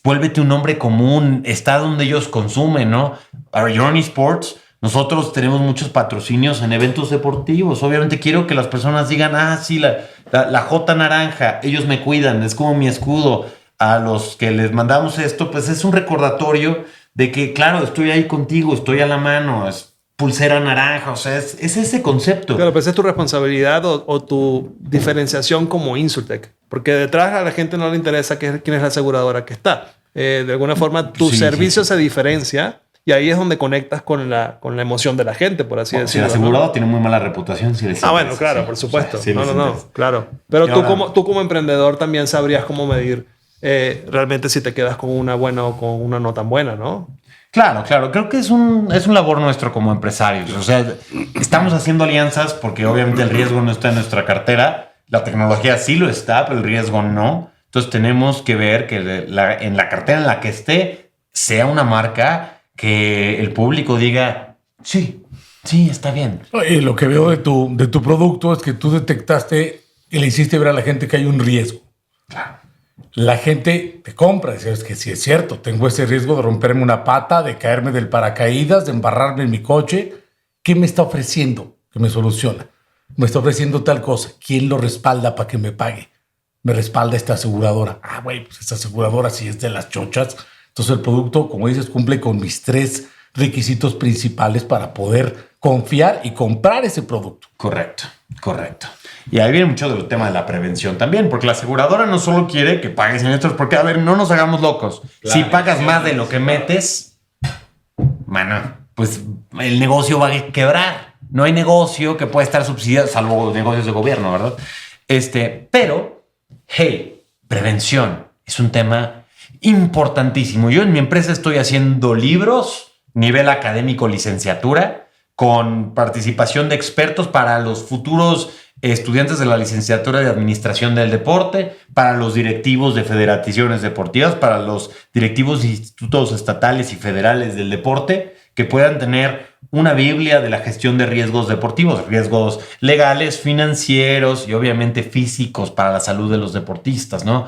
vuélvete un nombre común, está donde ellos consumen, ¿no? Para Journey Sports, nosotros tenemos muchos patrocinios en eventos deportivos. Obviamente quiero que las personas digan, sí, la J naranja, ellos me cuidan, es como mi escudo. A los que les mandamos esto, pues es un recordatorio de que, claro, estoy ahí contigo, estoy a la mano, es pulsera naranja, o sea, es ese concepto. Claro, pues es tu responsabilidad o tu diferenciación como Insurtech, porque detrás a la gente no le interesa quién es la aseguradora que está. De alguna forma, tu servicio se diferencia y ahí es donde conectas con la emoción de la gente, por así decirlo. Si el asegurado tiene muy mala reputación. Bueno, claro, por supuesto. O sea, claro. Pero tú como emprendedor también sabrías cómo medir realmente si te quedas con una buena o con una no tan buena, ¿no? Claro. Creo que es un labor nuestro como empresarios. O sea, estamos haciendo alianzas porque obviamente el riesgo no está en nuestra cartera. La tecnología sí lo está, pero el riesgo no. Entonces tenemos que ver que en la cartera en la que esté sea una marca que el público diga, sí, está bien. Y lo que veo de tu producto es que tú detectaste y le hiciste ver a la gente que hay un riesgo. Claro. La gente te compra, es que sí es cierto, tengo ese riesgo de romperme una pata, de caerme del paracaídas, de embarrarme en mi coche. ¿Qué me está ofreciendo que me soluciona? Me está ofreciendo tal cosa. ¿Quién lo respalda para que me pague? Me respalda esta aseguradora. Güey, pues esta aseguradora sí es de las chochas. Entonces el producto, como dices, cumple con mis 3 requisitos principales para poder confiar y comprar ese producto. Correcto. Y ahí viene mucho del tema de la prevención también, porque la aseguradora no solo quiere que pagues siniestros, porque, a ver, no nos hagamos locos. Claro, si pagas más de lo que metes, pues el negocio va a quebrar. No hay negocio que pueda estar subsidiado, salvo negocios de gobierno, ¿verdad? Pero, prevención es un tema importantísimo. Yo en mi empresa estoy haciendo libros, nivel académico, licenciatura, con participación de expertos para los futuros estudiantes de la licenciatura de Administración del Deporte, para los directivos de federaciones deportivas, para los directivos de institutos estatales y federales del deporte, que puedan tener una Biblia de la gestión de riesgos deportivos, riesgos legales, financieros y obviamente físicos para la salud de los deportistas, ¿no?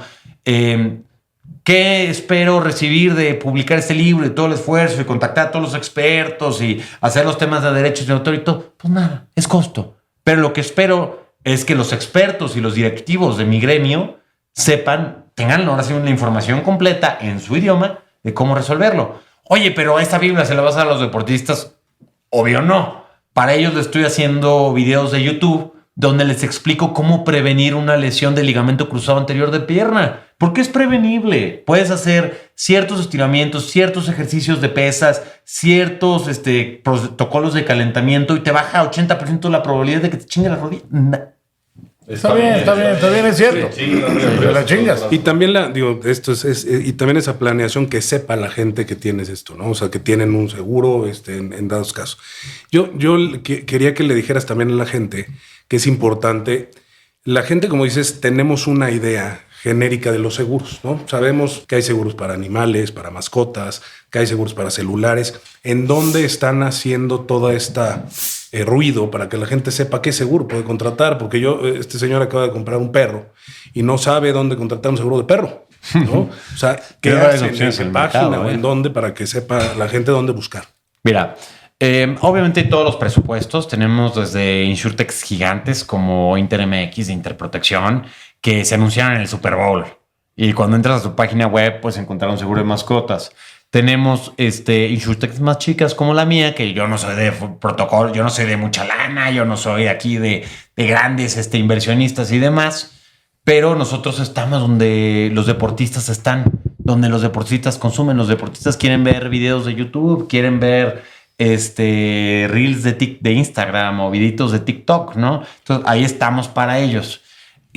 ¿Qué espero recibir de publicar este libro y todo el esfuerzo y contactar a todos los expertos y hacer los temas de derechos de autor y todo? Pues nada, es costo. Pero lo que espero es que los expertos y los directivos de mi gremio tengan ahora sí una información completa en su idioma de cómo resolverlo. Oye, pero esta Biblia se la vas a dar a los deportistas. Obvio no. Para ellos les estoy haciendo videos de YouTube donde les explico cómo prevenir una lesión del ligamento cruzado anterior de pierna. Porque es prevenible. Puedes hacer ciertos estiramientos, ciertos ejercicios de pesas, ciertos protocolos de calentamiento y te baja 80% la probabilidad de que te chingue la rodilla. Está bien, es cierto. La chingas. Y también y también esa planeación que sepa la gente que tienes esto, ¿no? O sea, que tienen un seguro en dados casos. Yo quería que le dijeras también a la gente que es importante. La gente, como dices, tenemos una idea genérica de los seguros, ¿no? Sabemos que hay seguros para animales, para mascotas, que hay seguros para celulares. ¿En dónde están haciendo toda esta ruido para que la gente sepa qué seguro puede contratar? Porque este señor acaba de comprar un perro y no sabe dónde contratar un seguro de perro, ¿no? O sea, ¿qué hacen en esa página o en dónde para que sepa la gente dónde buscar? Mira, obviamente todos los presupuestos tenemos desde insurtechs gigantes como InterMX de Interprotección que se anunciaron en el Super Bowl. Y cuando entras a su página web puedes encontrar un seguro de mascotas. Tenemos insurtechs más chicas como la mía, que yo no soy de protocolo, yo no soy de mucha lana, yo no soy aquí de grandes inversionistas y demás, pero nosotros estamos donde los deportistas están, donde los deportistas consumen. Los deportistas quieren ver videos de YouTube, quieren ver reels de Instagram o videitos de TikTok, ¿no? Entonces ahí estamos para ellos.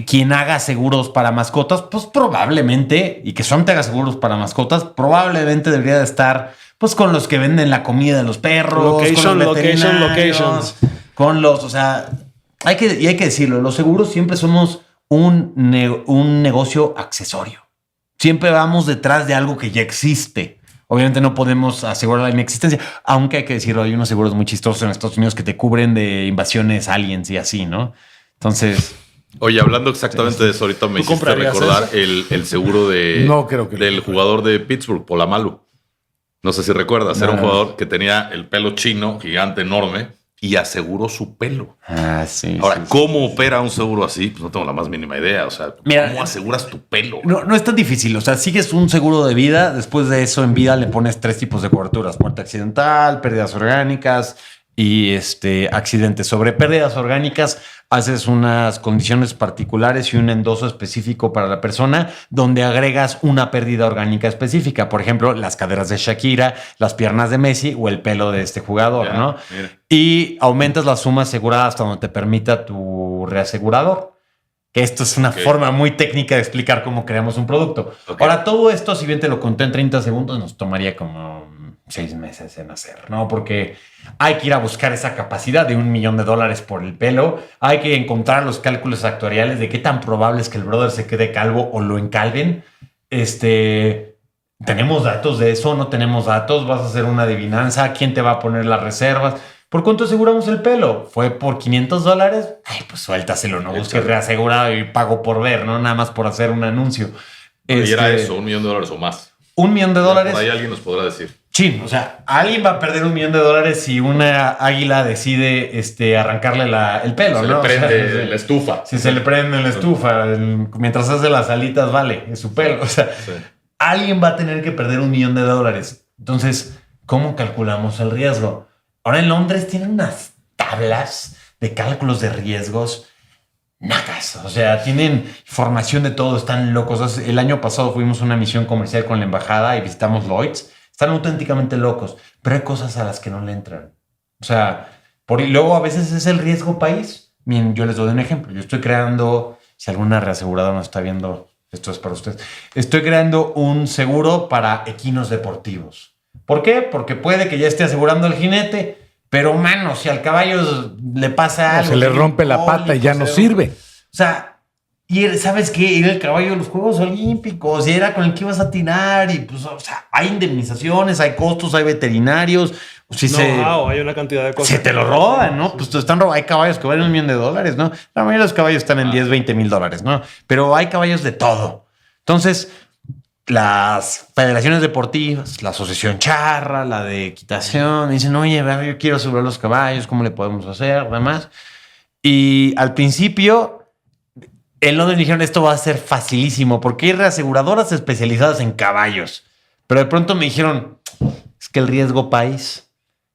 Quien haga seguros para mascotas, pues probablemente, y que son te haga seguros para mascotas, probablemente debería de estar pues con los que venden la comida de los perros, con los veterinarios, con los, o sea, hay que decirlo, los seguros siempre somos un negocio accesorio. Siempre vamos detrás de algo que ya existe. Obviamente no podemos asegurar la inexistencia, aunque hay que decirlo, hay unos seguros muy chistosos en Estados Unidos que te cubren de invasiones aliens y así, ¿no? Entonces... Oye, hablando exactamente de eso, ahorita me hiciste recordar el seguro No creo que del jugador de Pittsburgh, Polamalu. No sé si recuerdas, era un jugador que tenía el pelo chino, gigante, enorme, y aseguró su pelo. Sí. Ahora, ¿cómo opera un seguro así? Pues no tengo la más mínima idea. O sea, mira, ¿cómo aseguras tu pelo? No es tan difícil. O sea, sigues un seguro de vida. Después de eso, en vida le pones 3 tipos de coberturas: muerte accidental, pérdidas orgánicas y accidentes. Sobre pérdidas orgánicas, haces unas condiciones particulares y un endoso específico para la persona donde agregas una pérdida orgánica específica. Por ejemplo, las caderas de Shakira, las piernas de Messi o el pelo de este jugador, ¿no? Mira. Y aumentas la suma asegurada hasta donde te permita tu reasegurador. Que esto es una forma muy técnica de explicar cómo creamos un producto. Ahora, todo esto, si bien te lo conté en 30 segundos, nos tomaría como 6 meses en hacer, ¿no? Porque hay que ir a buscar esa capacidad de $1 millón por el pelo. Hay que encontrar los cálculos actuariales de qué tan probable es que el brother se quede calvo o lo encalven. ¿Tenemos datos de eso? ¿No tenemos datos? ¿Vas a hacer una adivinanza? ¿Quién te va a poner las reservas? ¿Por cuánto aseguramos el pelo? ¿Fue por $500? Ay, pues suéltaselo, no busques reasegurado y pago por ver, ¿no? Nada más por hacer un anuncio. Y era eso, $1 millón o más. $1 millón. Por ahí alguien nos podrá decir. Sí, o sea, alguien va a perder $1 millón si una águila decide arrancarle el pelo, se ¿no? le prende la estufa. Si se le prende la estufa, mientras hace las alitas, vale, es su pelo. O sea, alguien va a tener que perder $1 millón. Entonces, ¿cómo calculamos el riesgo? Ahora en Londres tienen unas tablas de cálculos de riesgos nacas. O sea, tienen información de todo, están locos. El año pasado fuimos a una misión comercial con la embajada y visitamos Lloyd's. Están auténticamente locos, pero hay cosas a las que no le entran. O sea, y luego a veces es el riesgo país. Miren, yo les doy un ejemplo. Yo estoy creando, si alguna reaseguradora nos está viendo, esto es para ustedes. Estoy creando un seguro para equinos deportivos. ¿Por qué? Porque puede que ya esté asegurando el jinete, pero mano, si al caballo le pasa algo, se le rompe la pata y ya no sirve. O sea, y ¿sabes qué? Era el caballo de los Juegos Olímpicos y era con el que ibas a atinar y pues, o sea, hay indemnizaciones, hay costos, hay veterinarios. Si hay una cantidad de cosas. Se te lo roban, ¿no? Pues te están robando. Hay caballos que valen $1 millón, ¿no? La mayoría de los caballos están en $10, $20 mil, ¿no? Pero hay caballos de todo. Entonces, las federaciones deportivas, la asociación charra, la de equitación, dicen, oye, yo quiero asegurar los caballos, ¿cómo le podemos hacer? Demás. Y al principio, en Londres dijeron, esto va a ser facilísimo, porque hay reaseguradoras especializadas en caballos. Pero de pronto me dijeron, es que el riesgo país,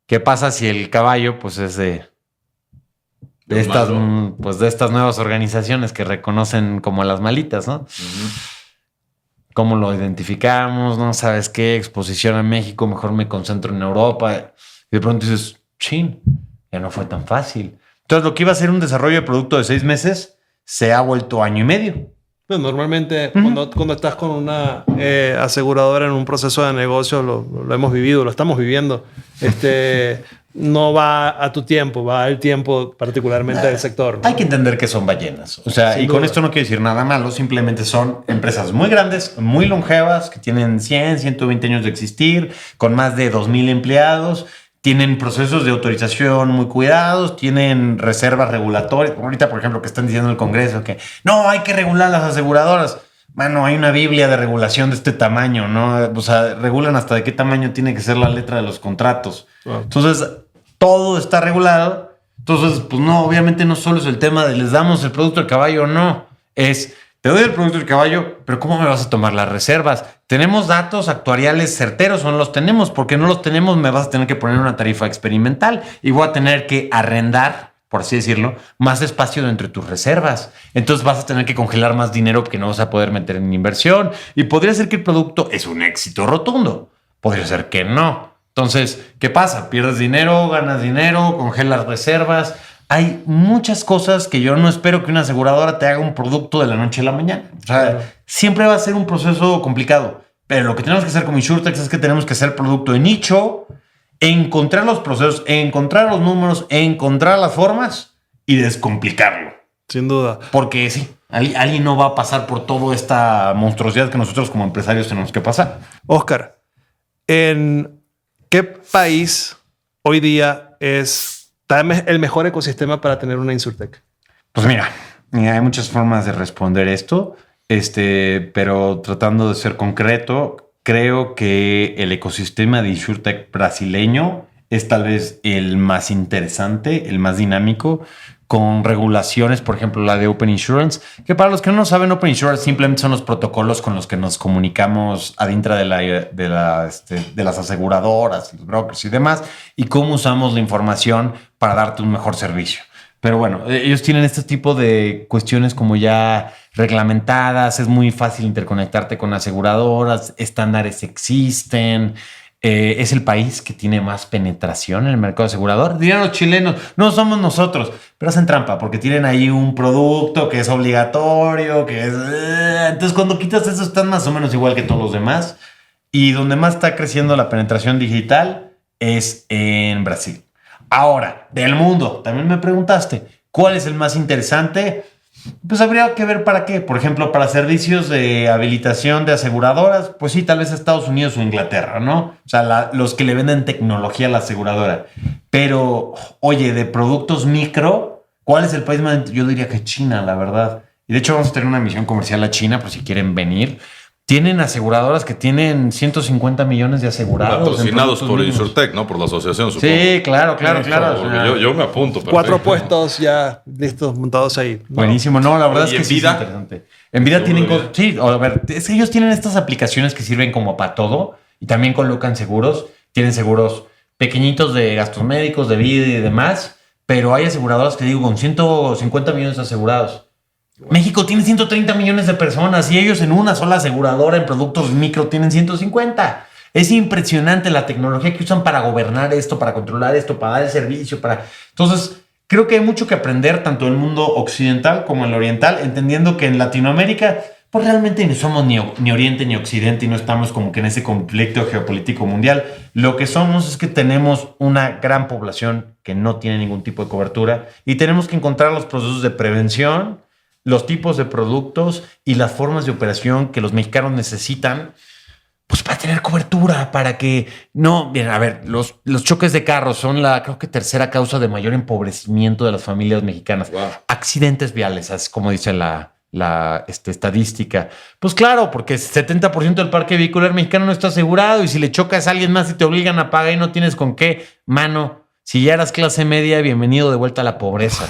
¿qué pasa si el caballo, pues, es de estas nuevas organizaciones que reconocen como las malitas, ¿no? Uh-huh. ¿Cómo lo identificamos? ¿No sabes qué? Exposición a México, mejor me concentro en Europa. Y de pronto dices, chin, ya no fue tan fácil. Entonces, lo que iba a ser un desarrollo de producto de 6 meses se ha vuelto 1 año y medio. Pues normalmente, cuando estás con una aseguradora en un proceso de negocio, lo hemos vivido, lo estamos viviendo. No va a tu tiempo, va al tiempo particularmente del sector, ¿no? Hay que entender que son ballenas. O sea, sin y duda. Con esto no quiero decir nada malo, simplemente son empresas muy grandes, muy longevas, que tienen 100, 120 años de existir, con más de 2,000 empleados, tienen procesos de autorización muy cuidados, tienen reservas regulatorias. Ahorita, por ejemplo, que están diciendo en el Congreso que no, hay que regular las aseguradoras. Mano, hay una biblia de regulación de este tamaño, ¿no? O sea, regulan hasta de qué tamaño tiene que ser la letra de los contratos. Wow. Entonces, todo está regulado. Entonces, pues no, obviamente no solo es el tema de les damos el producto al caballo o no. Es te doy el producto del caballo, pero ¿cómo me vas a tomar las reservas? ¿Tenemos datos actuariales certeros o no los tenemos? Porque no los tenemos, me vas a tener que poner una tarifa experimental y voy a tener que arrendar, por así decirlo, más espacio dentro de tus reservas. Entonces vas a tener que congelar más dinero que no vas a poder meter en inversión. Y podría ser que el producto es un éxito rotundo. Podría ser que no. Entonces, ¿qué pasa? Pierdes dinero, ganas dinero, congelas reservas. Hay muchas cosas que yo no espero que una aseguradora te haga un producto de la noche a la mañana. O sea, siempre va a ser un proceso complicado. Pero lo que tenemos que hacer como InsurTech es que tenemos que hacer producto de nicho, encontrar los procesos, encontrar los números, encontrar las formas y descomplicarlo. Sin duda. Porque sí, alguien no va a pasar por toda esta monstruosidad que nosotros como empresarios tenemos que pasar. Oscar, ¿en qué país hoy día está el mejor ecosistema para tener una InsurTech? Pues mira, hay muchas formas de responder esto, pero tratando de ser concreto, creo que el ecosistema de InsurTech brasileño es tal vez el más interesante, el más dinámico, con regulaciones, por ejemplo, la de Open Insurance, que para los que no saben, Open Insurance simplemente son los protocolos con los que nos comunicamos adentro de las aseguradoras, los brokers y demás, y cómo usamos la información para darte un mejor servicio. Pero bueno, ellos tienen este tipo de cuestiones como ya reglamentadas, es muy fácil interconectarte con aseguradoras, estándares existen. Es el país que tiene más penetración en el mercado asegurador. Dirán los chilenos, no somos nosotros, pero hacen trampa porque tienen ahí un producto que es obligatorio, que es... Entonces cuando quitas eso están más o menos igual que todos los demás. Y donde más está creciendo la penetración digital es en Brasil. Ahora, del mundo, también me preguntaste, ¿cuál es el más interesante? Pues habría que ver para qué. Por ejemplo, para servicios de habilitación de aseguradoras, pues sí, tal vez Estados Unidos o Inglaterra, ¿no? O sea, los que le venden tecnología a la aseguradora. Pero, oye, de productos micro, ¿cuál es el país más? Yo diría que China, la verdad. Y de hecho vamos a tener una misión comercial a China, por si quieren venir. Tienen aseguradoras que tienen 150 millones de asegurados. Patrocinados por InsurTech, ¿no? Por la asociación, supongo. Sí, claro. Yo me apunto. Perfecto. 4 puestos ya listos, montados ahí. Buenísimo. No, la verdad es que sí es Vida? interesante. En vida tienen... Sí, a ver, es que ellos tienen estas aplicaciones que sirven como para todo y también colocan seguros. Tienen seguros pequeñitos de gastos médicos, de vida y demás, pero hay aseguradoras que digo con 150 millones de asegurados. México tiene 130 millones de personas y ellos en una sola aseguradora en productos micro tienen 150. Es impresionante la tecnología que usan para gobernar esto, para controlar esto, para dar el servicio. Entonces, creo que hay mucho que aprender tanto en el mundo occidental como en el oriental, entendiendo que en Latinoamérica pues realmente no somos ni Oriente ni Occidente y no estamos como que en ese conflicto geopolítico mundial. Lo que somos es que tenemos una gran población que no tiene ningún tipo de cobertura y tenemos que encontrar los procesos de prevención, los tipos de productos y las formas de operación que los mexicanos necesitan, pues para tener cobertura, para que no... Bien, a ver, los choques de carros son creo que tercera causa de mayor empobrecimiento de las familias mexicanas. Wow. Accidentes viales, es como dice la estadística. Pues claro, porque 70% del parque vehicular mexicano no está asegurado y si le chocas a alguien más y te obligan a pagar y no tienes con qué, mano, si ya eras clase media, bienvenido de vuelta a la pobreza.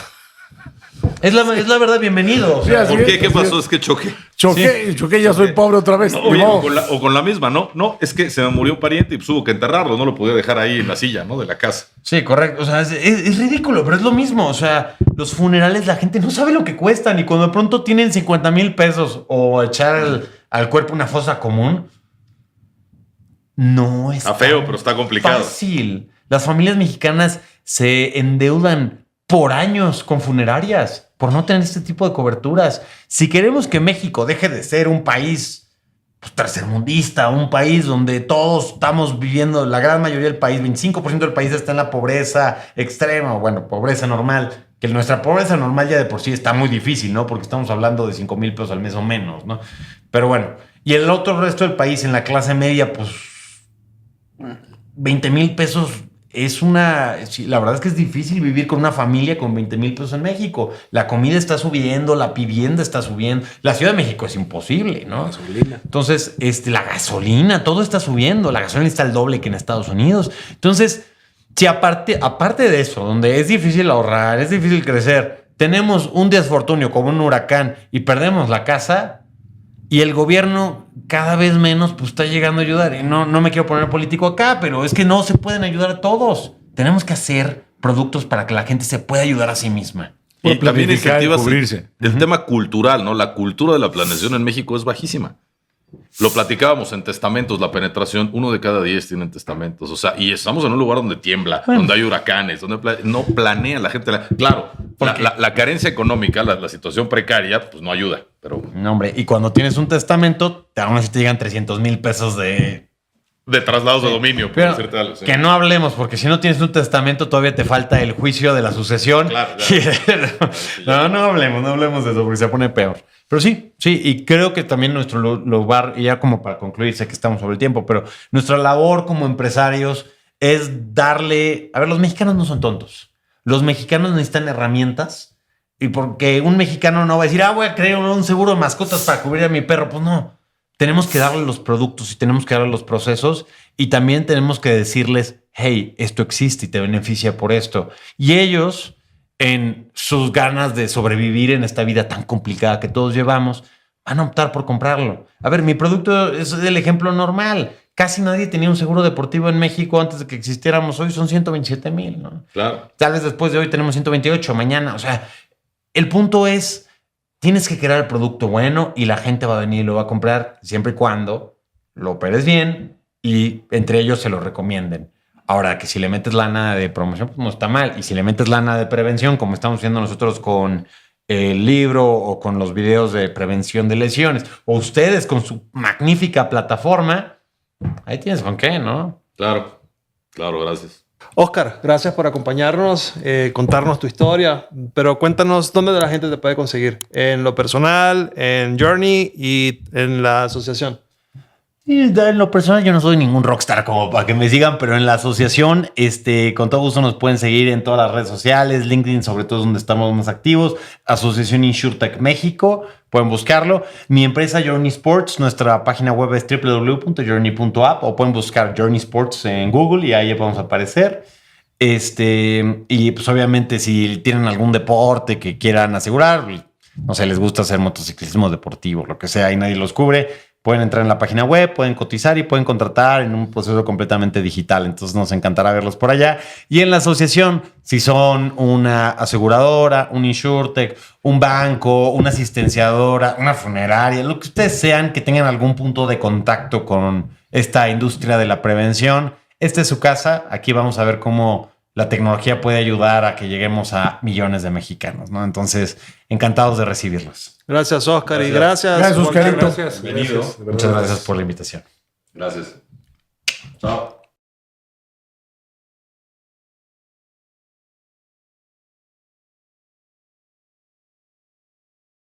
Es la verdad, bienvenido. O sea, ¿Por qué? ¿Qué pasó? Es que choqué. Choqué, ya soy pobre otra vez. Oye, o con la misma, ¿no? No, es que se me murió un pariente y pues hubo que enterrarlo. No lo podía dejar ahí en la silla, ¿no? De la casa. Sí, correcto. O sea, es ridículo, pero es lo mismo. O sea, los funerales, la gente no sabe lo que cuestan y cuando de pronto tienen 50,000 pesos o echar al cuerpo una fosa común, no es Está feo, pero está complicado. fácil. Las familias mexicanas se endeudan por años con funerarias por no tener este tipo de coberturas. Si queremos que México deje de ser un país pues, tercermundista, un país donde todos estamos viviendo, la gran mayoría del país, 25% del país está en la pobreza extrema, o bueno, pobreza normal, que nuestra pobreza normal ya de por sí está muy difícil, ¿no? Porque estamos hablando de 5,000 pesos al mes o menos, ¿no? Pero bueno, y el otro resto del país en la clase media, pues 20,000 pesos es la verdad es que es difícil vivir con una familia con 20,000 pesos en México. La comida está subiendo, la vivienda está subiendo. La Ciudad de México es imposible, ¿no? Gasolina. Entonces, la gasolina, todo está subiendo. La gasolina está el doble que en Estados Unidos. Entonces, si aparte de eso, donde es difícil ahorrar, es difícil crecer, tenemos un desfortunio como un huracán y perdemos la casa y el gobierno cada vez menos pues está llegando a ayudar. Y no me quiero poner político acá, pero es que no se pueden ayudar a todos. Tenemos que hacer productos para que la gente se pueda ayudar a sí misma. Y también planificar y incentivas cubrirse. el tema cultural, ¿no? La cultura de la planeación en México es bajísima. Lo platicábamos en testamentos, la penetración, 1 de cada 10 tienen testamentos. O sea, y estamos en un lugar donde tiembla, donde hay huracanes, donde no planea la gente. Claro, la carencia económica, la situación precaria, pues no ayuda. Pero No, hombre, y cuando tienes un testamento, aún así te llegan 300,000 pesos de traslados de dominio, por Pero decirte algo. Sí. que no hablemos, porque si no tienes un testamento, todavía te falta el juicio de la sucesión. Claro. No hablemos de eso, porque se pone peor. Pero sí, y creo que también nuestro lugar, y ya como para concluir, sé que estamos sobre el tiempo, pero nuestra labor como empresarios es darle... A ver, los mexicanos no son tontos. Los mexicanos necesitan herramientas, y porque un mexicano no va a decir, voy a crear un seguro de mascotas para cubrir a mi perro. Pues no. Tenemos que darle los productos y tenemos que darle los procesos y también tenemos que decirles, hey, esto existe y te beneficia por esto. Y ellos, en sus ganas de sobrevivir en esta vida tan complicada que todos llevamos, van a optar por comprarlo. A ver, mi producto es el ejemplo normal. Casi nadie tenía un seguro deportivo en México antes de que existiéramos. Hoy son 127,000, ¿no? Claro. Tal vez después de hoy tenemos 128, mañana. O sea, el punto es... Tienes que crear el producto bueno y la gente va a venir y lo va a comprar siempre y cuando lo operes bien y entre ellos se lo recomienden. Ahora, que si le metes lana de promoción, pues no está mal. Y si le metes lana de prevención, como estamos haciendo nosotros con el libro o con los videos de prevención de lesiones, o ustedes con su magnífica plataforma, ahí tienes con qué, ¿no? Claro, gracias. Oscar, gracias por acompañarnos, contarnos tu historia, pero cuéntanos dónde la gente te puede conseguir, en lo personal, en Journey y en la asociación. Y en lo personal yo no soy ningún rockstar como para que me sigan, pero en la asociación con todo gusto nos pueden seguir en todas las redes sociales, LinkedIn sobre todo es donde estamos más activos, Asociación InsurTech México, pueden buscarlo. Mi empresa Journey Sports, nuestra página web es www.journey.app o pueden buscar Journey Sports en Google y ahí vamos a aparecer. Y pues obviamente si tienen algún deporte que quieran asegurar, no sé, les gusta hacer motociclismo deportivo, lo que sea, y nadie los cubre, pueden entrar en la página web, pueden cotizar y pueden contratar en un proceso completamente digital. Entonces nos encantará verlos por allá. Y en la asociación, si son una aseguradora, un insurtech, un banco, una asistenciadora, una funeraria, lo que ustedes sean que tengan algún punto de contacto con esta industria de la prevención, esta es su casa. Aquí vamos a ver cómo la tecnología puede ayudar a que lleguemos a millones de mexicanos, ¿no? Entonces, encantados de recibirlos. Gracias, Oscar, y gracias. Gracias, Oscarito. Gracias. Bienvenido. Muchas gracias por la invitación. Gracias. Chao.